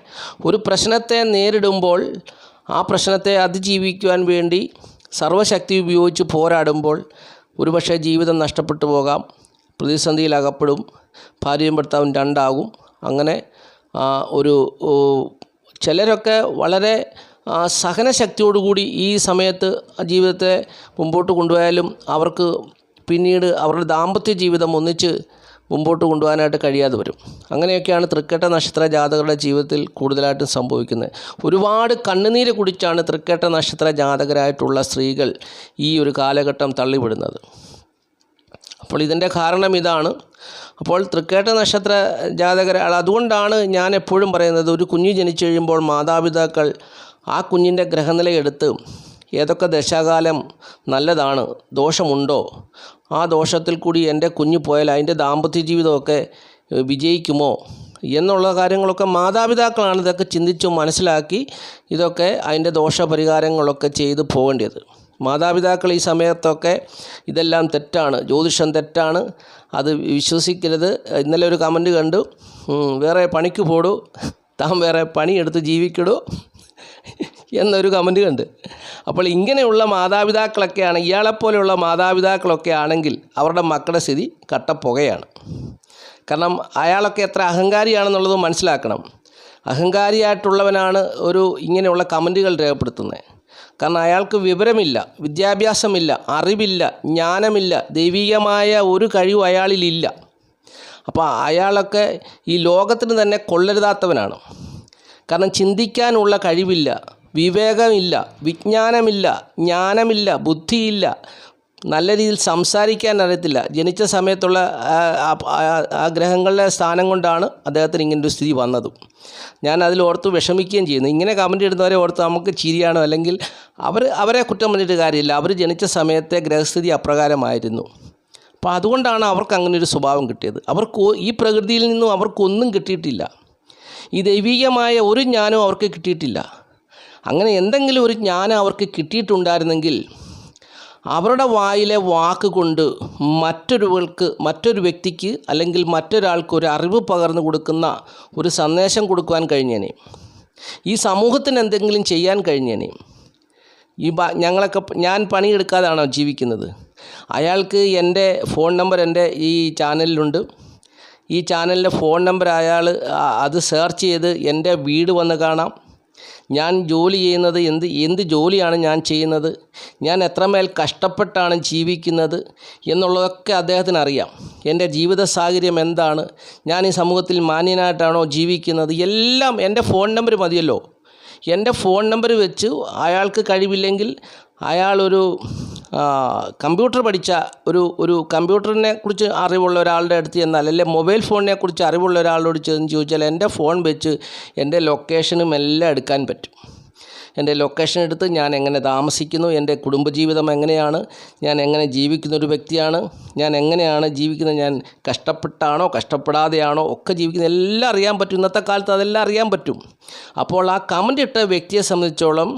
ഒരു പ്രശ്നത്തെ നേരിടുമ്പോൾ ആ പ്രശ്നത്തെ അതിജീവിക്കുവാൻ വേണ്ടി സർവ്വശക്തി ഉപയോഗിച്ച് പോരാടുമ്പോൾ ഒരുപക്ഷെ ജീവിതം നഷ്ടപ്പെട്ടു പോകാം, പ്രതിസന്ധിയിലകപ്പെടും, ഭാര്യയും ഭർത്താവും രണ്ടാകും. അങ്ങനെ ചിലരൊക്കെ വളരെ സഹനശക്തിയോടുകൂടി ഈ സമയത്ത് ജീവിതത്തെ മുമ്പോട്ട് കൊണ്ടുപോയാലും അവർക്ക് പിന്നീട് അവരുടെ ദാമ്പത്യ ജീവിതം ഒന്നിച്ച് മുമ്പോട്ട് കൊണ്ടുപോകാനായിട്ട് കഴിയാതെ വരും. അങ്ങനെയൊക്കെയാണ് തൃക്കേട്ട നക്ഷത്ര ജാതകരുടെ ജീവിതത്തിൽ കൂടുതലായിട്ടും സംഭവിക്കുന്നത്. ഒരുപാട് കണ്ണുനീര് കുടിച്ചാണ് തൃക്കേട്ട നക്ഷത്ര ജാതകരായിട്ടുള്ള സ്ത്രീകൾ ഈ ഒരു കാലഘട്ടം തള്ളിവിടുന്നത്. അപ്പോൾ ഇതിൻ്റെ കാരണം ഇതാണ്. അപ്പോൾ തൃക്കേട്ട നക്ഷത്ര ജാതകർ, അതുകൊണ്ടാണ് ഞാൻ എപ്പോഴും പറയുന്നത്, ഒരു കുഞ്ഞ് ജനിച്ചു കഴിയുമ്പോൾ മാതാപിതാക്കൾ ആ കുഞ്ഞിൻ്റെ ഗ്രഹനിലയെടുത്ത് ഏതൊക്കെ ദശാകാലം നല്ലതാണ്, ദോഷമുണ്ടോ, ആ ദോഷത്തിൽ കൂടി എൻ്റെ കുഞ്ഞ് പോയാൽ അതിൻ്റെ ദാമ്പത്യ ജീവിതമൊക്കെ വിജയിക്കുമോ എന്നുള്ള കാര്യങ്ങളൊക്കെ മാതാപിതാക്കളാണ് ഇതൊക്കെ ചിന്തിച്ചു മനസ്സിലാക്കി ഇതൊക്കെ അതിൻ്റെ ദോഷപരിഹാരങ്ങളൊക്കെ ചെയ്ത് പോകേണ്ടത്. മാതാപിതാക്കൾ ഈ സമയത്തൊക്കെ ഇതെല്ലാം തെറ്റാണ്, ജ്യോതിഷം തെറ്റാണ്, അത് വിശ്വസിക്കരുത്. ഇന്നലെ ഒരു കമൻറ്റ് കണ്ടു, വേറെ പണിക്ക് പോടൂ, താൻ വേറെ പണിയെടുത്ത് ജീവിക്കിടൂ എന്നൊരു കമൻറ്റ് കണ്ട്. അപ്പോൾ ഇങ്ങനെയുള്ള മാതാപിതാക്കളൊക്കെയാണ്, ഇയാളെപ്പോലെയുള്ള മാതാപിതാക്കളൊക്കെ ആണെങ്കിൽ അവരുടെ മക്കളുടെ സ്ഥിതി കട്ടപ്പുകയാണ്. കാരണം അയാളൊക്കെ എത്ര അഹങ്കാരിയാണെന്നുള്ളത് മനസ്സിലാക്കണം. അഹങ്കാരിയായിട്ടുള്ളവനാണ് ഇങ്ങനെയുള്ള കമൻറ്റുകൾ രേഖപ്പെടുത്തുന്നത്. കാരണം അയാൾക്ക് വിവരമില്ല, വിദ്യാഭ്യാസമില്ല, അറിവില്ല, ജ്ഞാനമില്ല, ദൈവികമായ ഒരു കഴിവ് അയാളിലില്ല. അപ്പോൾ അയാളൊക്കെ ഈ ലോകത്തിന് തന്നെ കൊള്ളരുതാത്തവനാണ്. കാരണം ചിന്തിക്കാനുള്ള കഴിവില്ല, വിവേകമില്ല, വിജ്ഞാനമില്ല, ജ്ഞാനമില്ല, ബുദ്ധിയില്ല, നല്ല രീതിയിൽ സംസാരിക്കാൻ അറിയത്തില്ല. ജനിച്ച സമയത്തുള്ള ആ ഗ്രഹങ്ങളുടെ സ്ഥാനം കൊണ്ടാണ് അദ്ദേഹത്തിന് ഇങ്ങനൊരു സ്ഥിതി വന്നതും. ഞാൻ അതിലോർത്ത് വിഷമിക്കുകയും ചെയ്യുന്നു. ഇങ്ങനെ കമൻറ്റ് ഇടുന്നവരെ ഓർത്ത് നമുക്ക് ചിരിയാണോ, അല്ലെങ്കിൽ അവരെ കുറ്റം പറഞ്ഞിട്ട് കാര്യമില്ല. അവർ ജനിച്ച സമയത്തെ ഗ്രഹസ്ഥിതി അപ്രകാരമായിരുന്നു. അപ്പോൾ അതുകൊണ്ടാണ് അവർക്ക് അങ്ങനെ ഒരു സ്വഭാവം കിട്ടിയത്. ഈ പ്രകൃതിയിൽ നിന്നും അവർക്കൊന്നും കിട്ടിയിട്ടില്ല. ഈ ദൈവികമായ ഒരു ജ്ഞാനവും അവർക്ക് കിട്ടിയിട്ടില്ല. അങ്ങനെ എന്തെങ്കിലും ഒരു ജ്ഞാനം അവർക്ക് കിട്ടിയിട്ടുണ്ടായിരുന്നെങ്കിൽ അവരുടെ വായിലെ വാക്ക് കൊണ്ട് മറ്റൊരു വ്യക്തിക്ക് അല്ലെങ്കിൽ മറ്റൊരാൾക്ക് ഒരു അറിവ് പകർന്നു കൊടുക്കുന്ന ഒരു സന്ദേശം കൊടുക്കുവാൻ കഴിഞ്ഞേനെ. ഈ സമൂഹത്തിന് എന്തെങ്കിലും ചെയ്യാൻ കഴിഞ്ഞേനെ. ഞാൻ പണിയെടുക്കാതാണോ ജീവിക്കുന്നത്? അയാൾക്ക് എൻ്റെ ഫോൺ നമ്പർ എൻ്റെ ഈ ചാനലിലുണ്ട്. ഈ ചാനലിൻ്റെ ഫോൺ നമ്പർ അയാൾ അത് സെർച്ച് ചെയ്ത് എൻ്റെ വീട് വന്ന് കാണാം. ഞാൻ ജോലി ചെയ്യുന്നത് എന്ത് ജോലിയാണ് ഞാൻ ചെയ്യുന്നത്, ഞാൻ എത്രമേൽ കഷ്ടപ്പെട്ടാണ് ജീവിക്കുന്നത് എന്നുള്ളതൊക്കെ അദ്ദേഹത്തിന് അറിയാം. എൻ്റെ ജീവിത സാഹചര്യം എന്താണ്, ഞാൻ ഈ സമൂഹത്തിൽ മാന്യനായിട്ടാണോ ജീവിക്കുന്നത്, എല്ലാം എൻ്റെ ഫോൺ നമ്പർ മതിയല്ലോ. എൻ്റെ ഫോൺ നമ്പർ വെച്ച് അയാൾക്ക് കഴിവില്ലെങ്കിൽ അയാളൊരു കമ്പ്യൂട്ടർ പഠിച്ച ഒരു കമ്പ്യൂട്ടറിനെ കുറിച്ച് അറിവുള്ള ഒരാളുടെ അടുത്ത് ചെന്നാൽ, അല്ലെങ്കിൽ മൊബൈൽ ഫോണിനെ കുറിച്ച് അറിവുള്ള ഒരാളോട് ചെന്ന് ചോദിച്ചാൽ എൻ്റെ ഫോൺ വെച്ച് എൻ്റെ ലൊക്കേഷനും എല്ലാം എടുക്കാൻ പറ്റും. എൻ്റെ ലൊക്കേഷൻ എടുത്ത് ഞാൻ എങ്ങനെ താമസിക്കുന്നു, എൻ്റെ കുടുംബജീവിതം എങ്ങനെയാണ്, ഞാൻ എങ്ങനെ ജീവിക്കുന്ന ഒരു വ്യക്തിയാണ്, ഞാൻ എങ്ങനെയാണ് ജീവിക്കുന്നത്, ഞാൻ കഷ്ടപ്പെട്ടാണോ കഷ്ടപ്പെടാതെയാണോ ഒക്കെ ജീവിക്കുന്നത് എല്ലാം അറിയാൻ പറ്റും. ഇന്നത്തെ കാലത്ത് അതെല്ലാം അറിയാൻ പറ്റും. അപ്പോൾ ആ കമൻ്റ് ഇട്ട വ്യക്തിയെ സംബന്ധിച്ചോളം,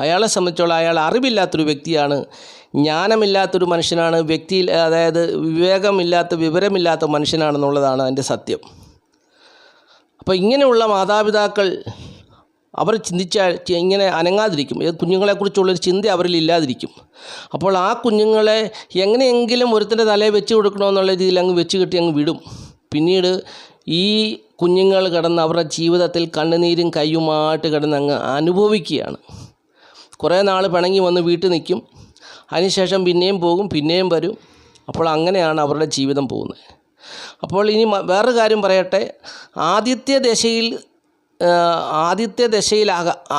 അയാൾ അറിവില്ലാത്തൊരു വ്യക്തിയാണ്, ജ്ഞാനമില്ലാത്തൊരു മനുഷ്യനാണ്, അതായത് വിവരമില്ലാത്ത മനുഷ്യനാണെന്നുള്ളതാണ് അതിൻ്റെ സത്യം. അപ്പോൾ ഇങ്ങനെയുള്ള മാതാപിതാക്കൾ അവർ ചിന്തിച്ചാൽ ഇങ്ങനെ അനങ്ങാതിരിക്കും. കുഞ്ഞുങ്ങളെക്കുറിച്ചുള്ളൊരു ചിന്ത അവരിൽ ഇല്ലാതിരിക്കും. അപ്പോൾ ആ കുഞ്ഞുങ്ങളെ എങ്ങനെയെങ്കിലും ഒരുത്തിൻ്റെ തലയിൽ വെച്ച് കൊടുക്കണമെന്നുള്ള രീതിയിൽ അങ്ങ് വെച്ച് കെട്ടി അങ്ങ് വിടും. പിന്നീട് ഈ കുഞ്ഞുങ്ങൾ കിടന്ന് അവരുടെ ജീവിതത്തിൽ കണ്ണുനീരും കയ്യുമായിട്ട് കിടന്ന് അങ്ങ് അനുഭവിക്കുകയാണ്. കുറേ നാൾ പിണങ്ങി വന്ന് വീട്ടിൽ നിൽക്കും, അതിനുശേഷം പിന്നെയും പോകും, പിന്നെയും വരും. അപ്പോൾ അങ്ങനെയാണ് അവരുടെ ജീവിതം പോകുന്നത്. അപ്പോൾ ഇനി വേറൊരു കാര്യം പറയട്ടെ. ആദിത്യ ദശയിൽ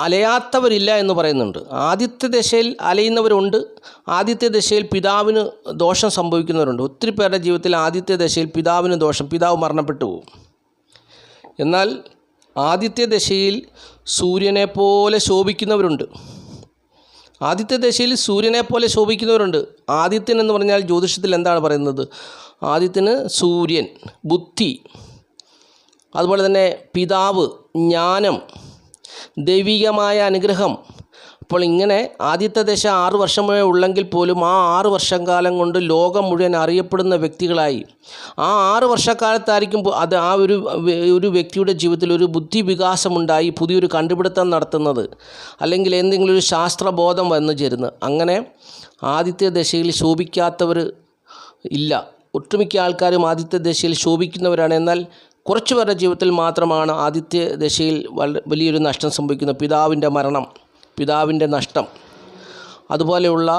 അലയാത്തവരില്ല എന്ന് പറയുന്നുണ്ട്. ആദിത്യ ദശയിൽ അലയുന്നവരുണ്ട്. ആദിത്യ ദശയിൽ പിതാവിന് ദോഷം സംഭവിക്കുന്നവരുണ്ട്. ഒത്തിരി പേരുടെ ജീവിതത്തിൽ ആദിത്യ ദശയിൽ പിതാവിന് ദോഷം, പിതാവ് മരണപ്പെട്ടു പോകും. എന്നാൽ ആദിത്യ ദശയിൽ സൂര്യനെ പോലെ ശോഭിക്കുന്നവരുണ്ട്. ആദിത്യ ദശയിൽ സൂര്യനെ പോലെ ശോഭിക്കുന്നവരുണ്ട്. ആദിത്യൻ എന്ന് പറഞ്ഞാൽ ജ്യോതിഷത്തിൽ എന്താണ് പറയുന്നത്? ആദിത്യന് സൂര്യൻ, ബുദ്ധി, അതുപോലെ തന്നെ പിതാവ്, ജ്ഞാനം, ദൈവികമായ അനുഗ്രഹം. അപ്പോൾ ഇങ്ങനെ ആദ്യത്തെ ദശ 6 വർഷമേ ഉള്ളെങ്കിൽ പോലും ആ 6 വർഷക്കാലം കൊണ്ട് ലോകം മുഴുവൻ അറിയപ്പെടുന്ന വ്യക്തികളായി. ആ 6 വർഷക്കാലത്തായിരിക്കും അത് ആ ഒരു വ്യക്തിയുടെ ജീവിതത്തിൽ ഒരു ബുദ്ധി വികാസമുണ്ടായി പുതിയൊരു കണ്ടുപിടുത്തം നടത്തുന്നത്, അല്ലെങ്കിൽ എന്തെങ്കിലും ഒരു ശാസ്ത്രബോധം വന്നു ചേരുന്നത്. അങ്ങനെ ആദിത്യ ദശയിൽ ശോഭിക്കാത്തവർ ഇല്ല. ഒട്ടുമിക്ക ആൾക്കാരും ആദിത്യ ദശയിൽ ശോഭിക്കുന്നവരാണ്. എന്നാൽ കുറച്ചു പേരുടെ ജീവിതത്തിൽ മാത്രമാണ് ആദിത്യ ദശയിൽ വലിയൊരു നഷ്ടം സംഭവിക്കുന്നത്. പിതാവിൻ്റെ മരണം, പിതാവിൻ്റെ നഷ്ടം, അതുപോലെയുള്ള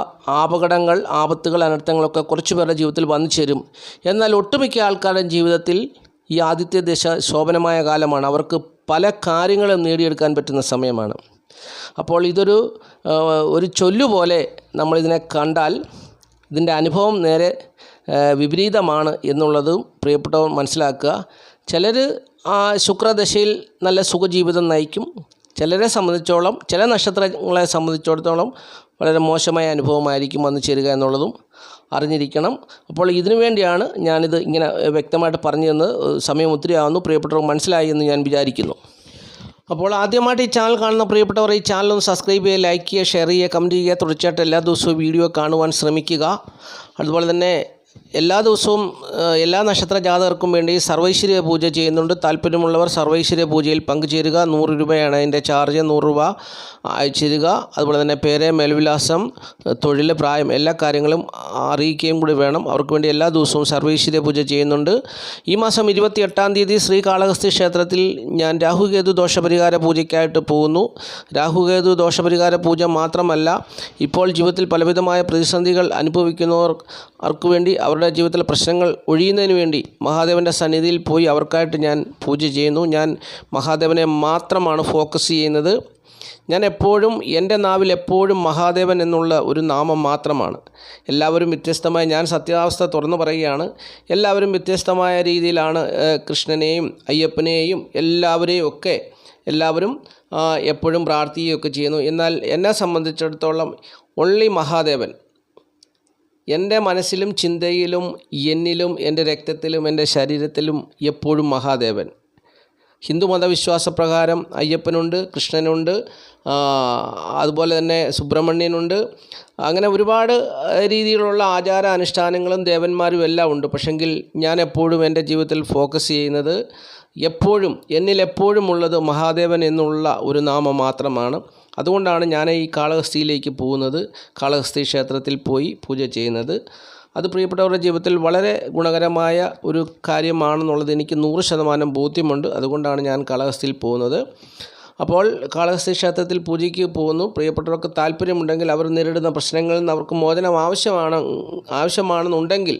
അപകടങ്ങൾ, ആപത്തുകൾ, അനർത്ഥങ്ങളൊക്കെ കുറച്ചു പേരുടെ ജീവിതത്തിൽ വന്നു ചേരും. എന്നാൽ ഒട്ടുമിക്ക ആൾക്കാരുടെ ജീവിതത്തിൽ ഈ ആദിത്യ ദശ ശോഭനമായ കാലമാണ്. അവർക്ക് പല കാര്യങ്ങളും നേടിയെടുക്കാൻ പറ്റുന്ന സമയമാണ്. അപ്പോൾ ഇതൊരു ചൊല്ലുപോലെ നമ്മളിതിനെ കണ്ടാൽ ഇതിൻ്റെ അനുഭവം നേരെ വിപരീതമാണ് എന്നുള്ളതും പ്രിയപ്പെട്ടവർ മനസ്സിലാക്കുക. ചിലർ ആ ശുക്രദശയിൽ നല്ല സുഖജീവിതം നയിക്കും. ചിലരെ സംബന്ധിച്ചോളം, ചില നക്ഷത്രങ്ങളെ സംബന്ധിച്ചിടത്തോളം വളരെ മോശമായ അനുഭവമായിരിക്കും വന്നു ചേരുക എന്നുള്ളതും അറിഞ്ഞിരിക്കണം. അപ്പോൾ ഇതിനു വേണ്ടിയാണ് ഞാനിത് ഇങ്ങനെ വ്യക്തമായിട്ട് പറഞ്ഞു തന്നത്. സമയം ഒത്തിരി ആവുന്നു, പ്രിയപ്പെട്ടവർ മനസ്സിലായി എന്ന് ഞാൻ വിചാരിക്കുന്നു. അപ്പോൾ ആദ്യമായിട്ട് ഈ ചാനൽ കാണുന്ന പ്രിയപ്പെട്ടവർ ഈ ചാനലൊന്ന് സബ്സ്ക്രൈബ് ചെയ്യുക, ലൈക്ക് ചെയ്യുക, ഷെയർ ചെയ്യുക, കമൻറ്റ് ചെയ്യുക. തുടർച്ചയായിട്ട് എല്ലാ ദിവസവും വീഡിയോ കാണുവാൻ ശ്രമിക്കുക. അതുപോലെ തന്നെ എല്ലാ ദിവസവും എല്ലാ നക്ഷത്ര ജാതകർക്കും വേണ്ടി സർവൈശ്വര്യ പൂജ ചെയ്യുന്നുണ്ട്. താല്പര്യമുള്ളവർ സർവൈശ്വര്യ പൂജയിൽ പങ്കുചേരുക. 100 രൂപയാണ് അതിൻ്റെ ചാർജ്. 100 രൂപ അയച്ചിരുക. അതുപോലെ തന്നെ പേര്, മേൽവിലാസം, തൊഴിൽ, പ്രായം എല്ലാ കാര്യങ്ങളും അറിയിക്കുകയും കൂടി വേണം. അവർക്ക് വേണ്ടി എല്ലാ ദിവസവും സർവൈശ്വര്യ പൂജ ചെയ്യുന്നുണ്ട്. ഈ മാസം 28-ാം തീയതി ശ്രീകാളഹസ്തി ക്ഷേത്രത്തിൽ ഞാൻ രാഹുകേതു ദോഷപരിഹാര പൂജയ്ക്കായിട്ട് പോകുന്നു. രാഹുകേതു ദോഷപരിഹാര പൂജ മാത്രമല്ല, ഇപ്പോൾ ജീവിതത്തിൽ പലവിധമായ പ്രതിസന്ധികൾ അനുഭവിക്കുന്നവർക്ക് വേണ്ടി, അവരുടെ ജീവിതത്തിലെ പ്രശ്നങ്ങൾ ഒഴിയുന്നതിന് വേണ്ടി മഹാദേവൻ്റെ സന്നിധിയിൽ പോയി അവർക്കായിട്ട് ഞാൻ പൂജ ചെയ്യുന്നു. ഞാൻ മഹാദേവനെ മാത്രമാണ് ഫോക്കസ് ചെയ്യുന്നത്. ഞാൻ എപ്പോഴും എൻ്റെ നാവിൽ എപ്പോഴും മഹാദേവൻ എന്നുള്ള ഒരു നാമം മാത്രമാണ്. എല്ലാവരും വ്യത്യസ്തമായി, ഞാൻ സത്യാവസ്ഥ തുറന്നു പറയുകയാണ്, എല്ലാവരും വ്യത്യസ്തമായ രീതിയിലാണ് കൃഷ്ണനെയും അയ്യപ്പനെയും എല്ലാവരും എപ്പോഴും പ്രാർത്ഥിക്കുകയൊക്കെ ചെയ്യുന്നു. എന്നാൽ എന്നെ സംബന്ധിച്ചിടത്തോളം ഒൺലി മഹാദേവൻ. എൻ്റെ മനസ്സിലും ചിന്തയിലും എന്നിലും എൻ്റെ രക്തത്തിലും എൻ്റെ ശരീരത്തിലും എപ്പോഴും മഹാദേവൻ. ഹിന്ദു മതവിശ്വാസപ്രകാരം അയ്യപ്പനുണ്ട്, കൃഷ്ണനുണ്ട്, അതുപോലെ തന്നെ സുബ്രഹ്മണ്യനുണ്ട്. അങ്ങനെ ഒരുപാട് രീതിയിലുള്ള ആചാര അനുഷ്ഠാനങ്ങളും ദേവന്മാരും എല്ലാം ഉണ്ട്. പക്ഷെങ്കിൽ ഞാൻ എപ്പോഴും എൻ്റെ ജീവിതത്തിൽ ഫോക്കസ് ചെയ്യുന്നത് എന്നിലെപ്പോഴും ഉള്ളത് മഹാദേവൻ എന്നുള്ള ഒരു നാമം മാത്രമാണ്. അതുകൊണ്ടാണ് ഞാൻ ഈ കാളഹസ്തിയിലേക്ക് പോകുന്നത്, കാളഹസ്തി ക്ഷേത്രത്തിൽ പോയി പൂജ ചെയ്യുന്നത്. അത് പ്രിയപ്പെട്ടവരുടെ ജീവിതത്തിൽ വളരെ ഗുണകരമായ ഒരു കാര്യമാണെന്നുള്ളത് എനിക്ക് 100% ബോധ്യമുണ്ട്. അതുകൊണ്ടാണ് ഞാൻ കാളഹസ്തിയിൽ പോകുന്നത്. അപ്പോൾ കാളഹസ്തി ക്ഷേത്രത്തിൽ പൂജയ്ക്ക് പോകുന്നു. പ്രിയപ്പെട്ടവർക്ക് താല്പര്യമുണ്ടെങ്കിൽ, അവർ നേരിടുന്ന പ്രശ്നങ്ങളിൽ നിന്ന് അവർക്ക് മോചനം ആവശ്യമാണെന്നുണ്ടെങ്കിൽ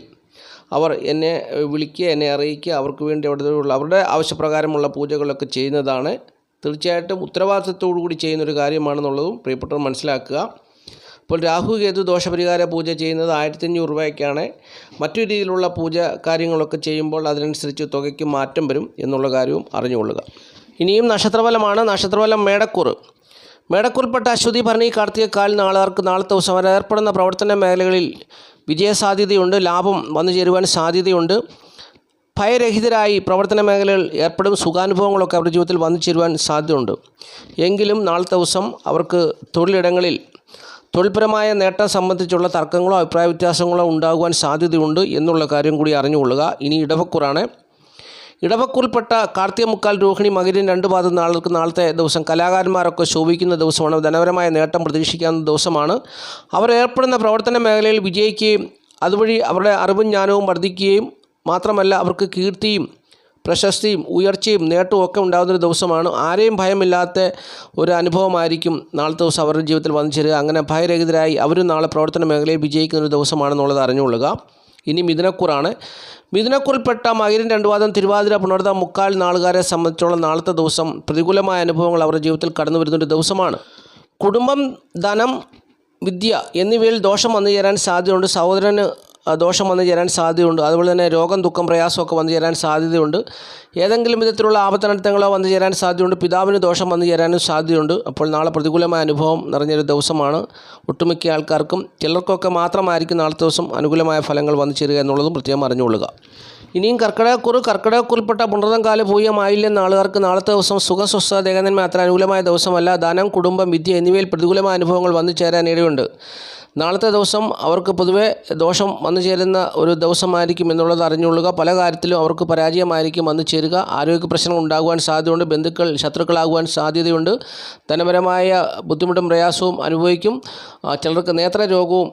അവർ എന്നെ വിളിക്കുക, എന്നെ അറിയിക്കുക. അവർക്ക് വേണ്ടി അവരുടെ ആവശ്യപ്രകാരമുള്ള പൂജകളൊക്കെ ചെയ്യുന്നതാണ്. തീർച്ചയായിട്ടും ഉത്തരവാദിത്തത്തോടു കൂടി ചെയ്യുന്നൊരു കാര്യമാണെന്നുള്ളതും പ്രിയപ്പെട്ടവർ മനസ്സിലാക്കുക. അപ്പോൾ രാഹുകേതു ദോഷപരിഹാര പൂജ ചെയ്യുന്നത് 1500 രൂപയ്ക്കാണ്. മറ്റു രീതിയിലുള്ള പൂജ കാര്യങ്ങളൊക്കെ ചെയ്യുമ്പോൾ അതിനനുസരിച്ച് തുകയ്ക്ക് മാറ്റം വരും എന്നുള്ള കാര്യവും അറിഞ്ഞുകൊള്ളുക. ഇനിയും നക്ഷത്രഫലമാണ്. നക്ഷത്രഫലം മേടക്കൂറിൽപ്പെട്ട അശ്വതി, ഭരണി, കാർത്തിക, കാൽ നാളത്തെ ദിവസം അവർ ഏർപ്പെടുന്ന പ്രവർത്തന മേഖലകളിൽ വിജയസാധ്യതയുണ്ട്. ലാഭം വന്നു ചേരുവാൻ സാധ്യതയുണ്ട്. ഭയരഹിതരായി പ്രവർത്തന മേഖലകളിൽ ഏർപ്പെടും. സുഖാനുഭവങ്ങളൊക്കെ അവരുടെ ജീവിതത്തിൽ വന്നു ചേരുവാൻ സാധ്യതയുണ്ട്. എങ്കിലും നാളത്തെ ദിവസം അവർക്ക് തൊഴിലിടങ്ങളിൽ തൊഴിൽപരമായ നേട്ടം സംബന്ധിച്ചുള്ള തർക്കങ്ങളോ അഭിപ്രായ വ്യത്യാസങ്ങളോ ഉണ്ടാകുവാൻ സാധ്യതയുണ്ട് എന്നുള്ള കാര്യം കൂടി അറിഞ്ഞുകൊള്ളുക. ഇനി ഇടവക്കൂറാണ്. ഇടവക്കൂറിൽപ്പെട്ട കാർത്തിക, മുക്കാൽ, രോഹിണി, മകരം 2 പാദം നാളത്തെ ദിവസം കലാകാരന്മാരൊക്കെ ശോഭിക്കുന്ന ദിവസമാണ്. ധനപരമായ നേട്ടം പ്രതീക്ഷിക്കാവുന്ന ദിവസമാണ്. അവർ ഏർപ്പെടുന്ന പ്രവർത്തന മേഖലയിൽ വിജയിക്കുകയും അതുവഴി അവരുടെ അറിവും ജ്ഞാനവും വർദ്ധിക്കുകയും മാത്രമല്ല അവർക്ക് കീർത്തിയും പ്രശസ്തിയും ഉയർച്ചയും നേട്ടവും ഒക്കെ ഉണ്ടാകുന്നൊരു ദിവസമാണ്. ആരെയും ഭയമില്ലാത്ത ഒരു അനുഭവമായിരിക്കും നാളത്തെ ദിവസം അവരുടെ ജീവിതത്തിൽ വന്നു ചേരുക. അങ്ങനെ ഭയരഹിതരായി അവരും നാളെ പ്രവർത്തന മേഖലയിൽ വിജയിക്കുന്ന ഒരു ദിവസമാണെന്നുള്ളത് അറിഞ്ഞുകൊള്ളുക. ഇനി മിഥുനക്കൂറാണ്. മിഥുനക്കൂറിൽപ്പെട്ട മകരം, 2 പാദം, തിരുവാതിര, പുണർതം, മുക്കാൽ നാളുകാരെ സംബന്ധിച്ചോളം നാളത്തെ ദിവസം പ്രതികൂലമായ അനുഭവങ്ങൾ അവരുടെ ജീവിതത്തിൽ കടന്നു വരുന്നൊരു ദിവസമാണ്. കുടുംബം, ധനം, വിദ്യ എന്നിവയിൽ ദോഷം വന്നു ചേരാൻ സാധ്യതയുണ്ട്. സഹോദരന് ദോഷം വന്നു ചേരാൻ സാധ്യതയുണ്ട്. അതുപോലെ തന്നെ രോഗം, ദുഃഖം, പ്രയാസമൊക്കെ വന്നു ചേരാൻ സാധ്യതയുണ്ട്. ഏതെങ്കിലും വിധത്തിലുള്ള ആപത്തനർത്ഥങ്ങളോ വന്നു ചേരാൻ സാധ്യതയുണ്ട്. പിതാവിന് ദോഷം വന്നു ചേരാനും സാധ്യതയുണ്ട്. അപ്പോൾ നാളെ പ്രതികൂലമായ അനുഭവം നിറഞ്ഞൊരു ദിവസമാണ് ഒട്ടുമിക്ക ആൾക്കാർക്കും. ചിലർക്കൊക്കെ മാത്രമായിരിക്കും നാളത്തെ ദിവസം അനുകൂലമായ ഫലങ്ങൾ വന്നു ചേരുക എന്നുള്ളതും പ്രത്യേകം അറിഞ്ഞുകൊള്ളുക. ഇനിയും കർക്കിടകക്കുറിൽപ്പെട്ട പുണർതം, കാല്, പൂയം, ആയില്യം നാളുകാർക്ക് നാളത്തെ ദിവസം സുഖം, സ്വസ്ഥത, ദേഹനന്മ അത്ര അനുകൂലമായ ദിവസമല്ല. ധനം, കുടുംബം, വിദ്യ എന്നിവയിൽ പ്രതികൂലമായ അനുഭവങ്ങൾ വന്നു ചേരാൻ ഇടയുണ്ട്. നാളത്തെ ദിവസം അവർക്ക് പൊതുവെ ദോഷം വന്നു ചേരുന്ന ഒരു ദിവസമായിരിക്കും എന്നുള്ളത് അറിഞ്ഞുകൊള്ളുക. പല കാര്യത്തിലും അവർക്ക് പരാജയമായിരിക്കും വന്നു ചേരുക. ആരോഗ്യ പ്രശ്നങ്ങൾ ഉണ്ടാകുവാൻ സാധ്യതയുണ്ട്. ബന്ധുക്കൾ ശത്രുക്കളാകുവാൻ സാധ്യതയുണ്ട്. ധനപരമായ ബുദ്ധിമുട്ടും പ്രയാസവും അനുഭവിക്കും. ചിലർക്ക് നേത്രരോഗവും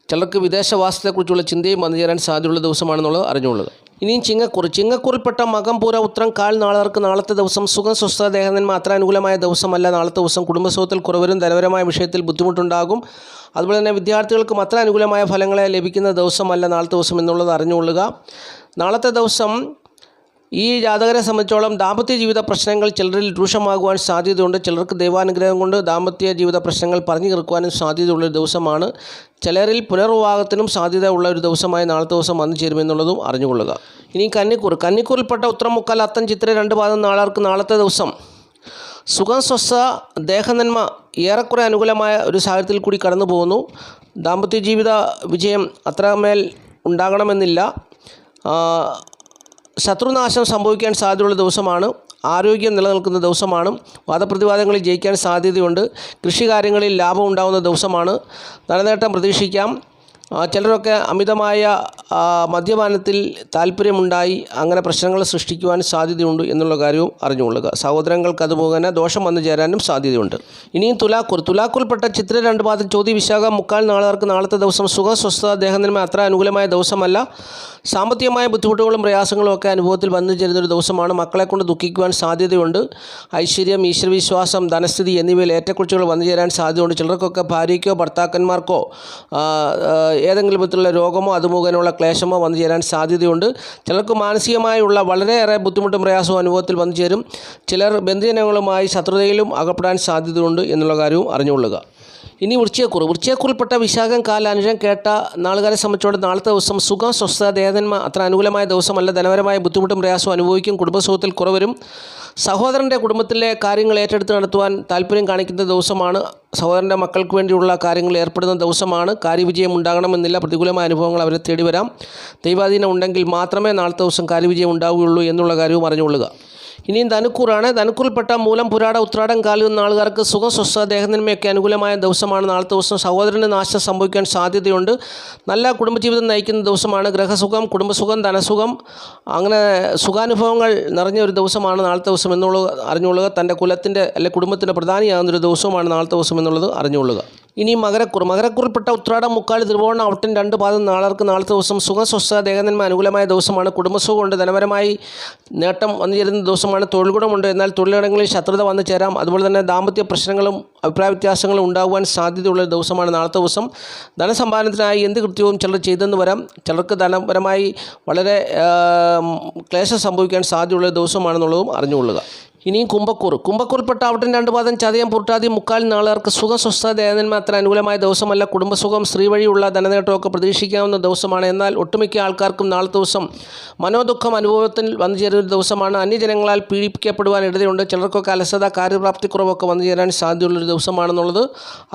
ചിലർക്ക് വിദേശവാസത്തെക്കുറിച്ചുള്ള ചിന്തയും വന്നു ചേരാൻ സാധ്യതയുള്ള ദിവസമാണെന്നുള്ളത് അറിഞ്ഞുകൊള്ളുക. ഇനിയും ചിങ്ങക്കൂറിൽപ്പെട്ട മകം, പൂര, ഉത്രം, കാൽ നാളുകാർക്ക് നാളത്തെ ദിവസം സുഖം, സ്വസ്ഥത, ദേഹനന്മ അത്ര അനുകൂലമായ ദിവസമല്ല. നാളത്തെ ദിവസം കുടുംബസുഖത്തിൽ കുറവരും ധനപരമായ വിഷയത്തിൽ ബുദ്ധിമുട്ടുണ്ടാകും. അതുപോലെ തന്നെ വിദ്യാർത്ഥികൾക്കും അത്ര അനുകൂലമായ ഫലങ്ങളെ ലഭിക്കുന്ന ദിവസമല്ല നാളത്തെ ദിവസം എന്നുള്ളത് അറിഞ്ഞുകൊള്ളുക. നാളത്തെ ദിവസം ഈ ജാതകരെ സംബന്ധിച്ചോളം ദാമ്പത്യ ജീവിത പ്രശ്നങ്ങൾ ചിലരിൽ രൂക്ഷമാകുവാൻ സാധ്യതയുണ്ട്. ചിലർക്ക് ദൈവാനുഗ്രഹം കൊണ്ട് ദാമ്പത്യ ജീവിത പ്രശ്നങ്ങൾ പറഞ്ഞു തീർക്കുവാനും സാധ്യതയുള്ളൊരു ദിവസമാണ്. ചിലരിൽ പുനർവിവാഹത്തിനും സാധ്യത ഉള്ള ഒരു ദിവസമായി നാളത്തെ ദിവസം വന്നു ചേരുമെന്നുള്ളതും അറിഞ്ഞുകൊള്ളുക. ഇനി കന്നിക്കൂറിൽപ്പെട്ട ഉത്രം, മുക്കാൽ, അത്തം, ചിത്തിര, 2 പാദം നാളുകാർക്ക് നാളത്തെ ദിവസം സുഖം, സ്വസ്ഥത, ദേഹനന്മ ഏറെക്കുറെ അനുകൂലമായ ഒരു സാഹചര്യത്തിൽ കൂടി കടന്നു പോകുന്നു. ദാമ്പത്യ ജീവിത വിജയം അത്രമേൽ ഉണ്ടാകണമെന്നില്ല. ശത്രുനാശം സംഭവിക്കാൻ സാധ്യതയുള്ള ദിവസമാണ്. ആരോഗ്യം നിലനിൽക്കുന്ന ദിവസമാണ്. വാദപ്രതിവാദങ്ങളിൽ ജയിക്കാൻ സാധ്യതയുണ്ട്. കൃഷികാര്യങ്ങളിൽ ലാഭം ഉണ്ടാകുന്ന ദിവസമാണ്. ധനനേട്ടം പ്രതീക്ഷിക്കാം. ചിലരൊക്കെ അമിതമായ മദ്യപാനത്തിൽ താല്പര്യമുണ്ടായി അങ്ങനെ പ്രശ്നങ്ങൾ സൃഷ്ടിക്കുവാൻ സാധ്യതയുണ്ട് എന്നുള്ള കാര്യവും അറിഞ്ഞുകൊള്ളുക. സഹോദരങ്ങൾക്ക് അത് മുഖേന ദോഷം വന്നു ചേരാനും സാധ്യതയുണ്ട്. ഇനിയും തുലാക്കൂറിൽപ്പെട്ട ചിത്ര, 2 പാദം, ചോതി, വിശാഖം, മുക്കാൽ നാളുകാർക്ക് നാളത്തെ ദിവസം സുഖം, സ്വസ്ഥത, ദേഹനന്മ അത്ര അനുകൂലമായ ദിവസമല്ല. സാമ്പത്തികമായ ബുദ്ധിമുട്ടുകളും പ്രയാസങ്ങളും ഒക്കെ അനുഭവത്തിൽ വന്നു ചേരുന്നൊരു ദിവസമാണ്. മക്കളെ കൊണ്ട് ദുഃഖിക്കുവാൻ സാധ്യതയുണ്ട്. ഐശ്വര്യം, ഈശ്വരവിശ്വാസം, ധനസ്ഥിതി എന്നിവയിൽ ഏറ്റക്കുറച്ചുകൾ വന്നു ചേരാൻ സാധ്യതയുണ്ട്. ചിലർക്കൊക്കെ ഭാര്യയ്ക്കോ ഭർത്താക്കന്മാർക്കോ ഏതെങ്കിലും വിധത്തിലുള്ള രോഗമോ അതുമുഖേനയുള്ള ക്ലേശമോ വന്നു ചേരാൻ സാധ്യതയുണ്ട്. ചിലർക്ക് മാനസികമായുള്ള വളരെയേറെ ബുദ്ധിമുട്ടും പ്രയാസവും അനുഭവത്തിൽ വന്നു ചേരും. ചിലർ ബന്ധുജനങ്ങളുമായി ശത്രുതയിലും അകപ്പെടാൻ സാധ്യതയുണ്ട് എന്നുള്ള കാര്യവും അറിഞ്ഞുകൊള്ളുക. ഇനി വൃശ്ചികക്കൂറിൽപ്പെട്ട വിശാഖം, കാൽ, അനിഴം, കേട്ട നാളുകാരെ സംബന്ധിച്ചോടെ നാളത്തെ ദിവസം സുഖം, സ്വസ്ഥത, ദേഹനന്മ അത്ര അനുകൂലമായ ദിവസമല്ല. ധനപരമായ ബുദ്ധിമുട്ടും പ്രയാസവും അനുഭവിക്കും. കുടുംബസുഖത്തിൽ കുറവരും. സഹോദരൻ്റെ കുടുംബത്തിലെ കാര്യങ്ങൾ ഏറ്റെടുത്ത് നടത്തുവാൻ താല്പര്യം കാണിക്കുന്ന ദിവസമാണ്. സഹോദരൻ്റെ മക്കൾക്ക് വേണ്ടിയുള്ള കാര്യങ്ങളിൽ ഏർപ്പെടുന്ന ദിവസമാണ്. കാര്യവിജയം ഉണ്ടാകണമെന്നില്ല. പ്രതികൂലമായ അനുഭവങ്ങൾ അവരെ തേടി വരാം. ദൈവാധീനം ഉണ്ടെങ്കിൽ മാത്രമേ നാളത്തെ ദിവസം കാര്യവിജയം ഉണ്ടാവുകയുള്ളൂ എന്നുള്ള കാര്യവും അറിഞ്ഞുകൊള്ളുക. ഇനിയും ധനുക്കൂറിൽപ്പെട്ട മൂലം, പുരാട, ഉത്രാടം, കാല് നാളുകാർക്ക് സുഖം, സ്വസ്ഥത, ദേഹനന്മയൊക്കെ അനുകൂലമായ ദിവസമാണ്. നാളത്തെ ദിവസം സഹോദരന് നാശം സംഭവിക്കാൻ സാധ്യതയുണ്ട്. നല്ല കുടുംബജീവിതം നയിക്കുന്ന ദിവസമാണ്. ഗ്രഹസുഖം, കുടുംബസുഖം, ധനസുഖം അങ്ങനെ സുഖാനുഭവങ്ങൾ നിറഞ്ഞ ഒരു ദിവസമാണ് നാളത്തെ ദിവസം എന്നുള്ളത് അറിഞ്ഞുകൊള്ളുക. തൻ്റെ കുലത്തിൻ്റെ അല്ലെങ്കിൽ കുടുംബത്തിൻ്റെ പ്രധാനിയാകുന്നൊരു ദിവസവുമാണ് നാളത്തെ ദിവസം എന്നുള്ളത് അറിഞ്ഞുകൊള്ളുക. ഇനി മകരക്കൂറിൽപ്പെട്ട ഉത്രാടം, മുക്കാൽ, തിരുവോണം, അവിട്ടം, 2 പാദം നാളുകാർക്ക് നാളത്തെ ദിവസം സുഖം, സ്വസ്ഥത, ദേഹനന്മ അനുകൂലമായ ദിവസമാണ്. കുടുംബസുഖമുണ്ട്. ധനപരമായി നേട്ടം വന്നു ചേരുന്ന ദിവസമാണ്. തൊഴിൽ ഗുണമുണ്ട്. എന്നാൽ തൊഴിലിടങ്ങളിൽ ശത്രുത വന്നു ചേരാം. അതുപോലെ തന്നെ ദാമ്പത്യ പ്രശ്നങ്ങളും അഭിപ്രായ വ്യത്യാസങ്ങളും ഉണ്ടാകുവാൻ സാധ്യതയുള്ള ദിവസമാണ് നാളത്തെ ദിവസം. ധനസമ്പാദനത്തിനായി എന്ത് കൃത്യവും ചിലർ ചെയ്തെന്ന് വരാം. ചിലർക്ക് ധനപരമായി വളരെ ക്ലേശം സംഭവിക്കാൻ സാധ്യതയുള്ള ദിവസമാണെന്നുള്ളതും അറിഞ്ഞുകൊള്ളുക. ഇനിയും കുംഭക്കൂറിൽപ്പെട്ട അവിട്ടം, 2 പാദം, ചതയം, പുരുട്ടാതി, മുക്കാൽ നാളുകാർക്ക് സുഖം, സ്വസ്ഥത, ദേഹനന്മ അത്ര അനുകൂലമായ ദിവസമല്ല. കുടുംബസുഖം, സ്ത്രീ വഴിയുള്ള ധനനേട്ടമൊക്കെ പ്രതീക്ഷിക്കാവുന്ന ദിവസമാണ്. എന്നാൽ ഒട്ടുമിക്ക ആൾക്കാർക്കും നാളത്തെ ദിവസം മനോദുഃഖം അനുഭവത്തിൽ വന്നു ചേരുന്ന ദിവസമാണ്. അന്യജനങ്ങളാൽ പീഡിപ്പിക്കപ്പെടുവാൻ ഇടതയുണ്ട്. ചിലർക്കൊക്കെ അലസത, കാര്യപ്രാപ്തിക്കുറവൊക്കെ വന്നു ചേരാൻ സാധ്യതയുള്ളൊരു ദിവസമാണെന്നുള്ളത്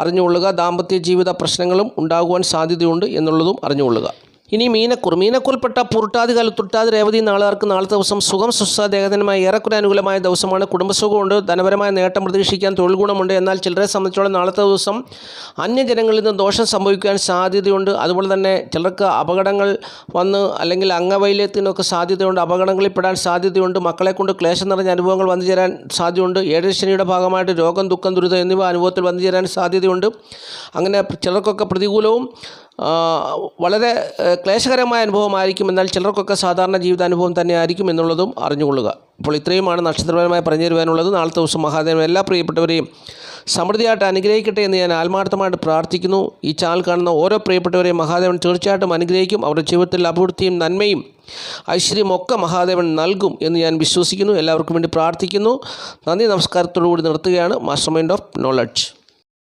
അറിഞ്ഞുകൊള്ളുക. ദാമ്പത്യ ജീവിത പ്രശ്നങ്ങളും ഉണ്ടാകുവാൻ സാധ്യതയുണ്ട് എന്നുള്ളതും അറിഞ്ഞുകൊള്ളുക. ഇനി മീനക്കൂറിൽപ്പെട്ട പുരുട്ടാതി, കാൽ, ഉത്രട്ടാതി, രേവതി നാളുകാർക്ക് നാളത്തെ ദിവസം സുഖം, സ്വസ്ഥത, ദേഹനന്മ ഏറെക്കുറെ അനുകൂലമായ ദിവസമാണ്. കുടുംബസുഖമുണ്ട്. ധനപരമായ നേട്ടം പ്രതീക്ഷിക്കാൻ തൊഴിൽ ഗുണമുണ്ട്. എന്നാൽ ചിലരെ സംബന്ധിച്ചോളം നാളത്തെ ദിവസം അന്യജനങ്ങളിൽ നിന്ന് ദോഷം സംഭവിക്കാൻ സാധ്യതയുണ്ട്. അതുപോലെ തന്നെ ചിലർക്ക് അപകടങ്ങൾ വന്ന് അല്ലെങ്കിൽ അംഗവൈകല്യത്തിനൊക്കെ സാധ്യതയുണ്ട്. അപകടങ്ങളിൽ പെടാൻ സാധ്യതയുണ്ട്. മക്കളെ കൊണ്ട് ക്ലേശം നിറഞ്ഞ അനുഭവങ്ങൾ വന്നു ചേരാൻ സാധ്യതയുണ്ട്. ഏഴരശനിയുടെ ഭാഗമായിട്ട് രോഗം, ദുഃഖം, ദുരിതം എന്നിവ അനുഭവത്തിൽ വന്നു ചേരാൻ സാധ്യതയുണ്ട്. അങ്ങനെ ചിലർക്കൊക്കെ പ്രതികൂലവും വളരെ ക്ലേശകരമായ അനുഭവമായിരിക്കും. എന്നാൽ ചിലർക്കൊക്കെ സാധാരണ ജീവിതാനുഭവം തന്നെ ആയിരിക്കും എന്നുള്ളതും അറിഞ്ഞുകൊള്ളുക. അപ്പോൾ ഇത്രയുമാണ് നക്ഷത്രപരമായി പറഞ്ഞു തരുവാനുള്ളത്. നാളത്തെ ദിവസം മഹാദേവൻ എല്ലാ പ്രിയപ്പെട്ടവരെയും സമൃദ്ധിയായിട്ട് അനുഗ്രഹിക്കട്ടെ എന്ന് ഞാൻ ആത്മാർത്ഥമായിട്ട് പ്രാർത്ഥിക്കുന്നു. ഈ ചാനൽ കാണുന്ന ഓരോ പ്രിയപ്പെട്ടവരെയും മഹാദേവൻ തീർച്ചയായിട്ടും അനുഗ്രഹിക്കും. അവരുടെ ജീവിതത്തിൽ അഭിവൃദ്ധിയും നന്മയും ഐശ്വര്യവും ഒക്കെ മഹാദേവൻ നൽകും എന്ന് ഞാൻ വിശ്വസിക്കുന്നു. എല്ലാവർക്കും വേണ്ടി പ്രാർത്ഥിക്കുന്നു. നന്ദി, നമസ്കാരത്തോടു കൂടി നിർത്തുകയാണ്. Master mind of knowledge.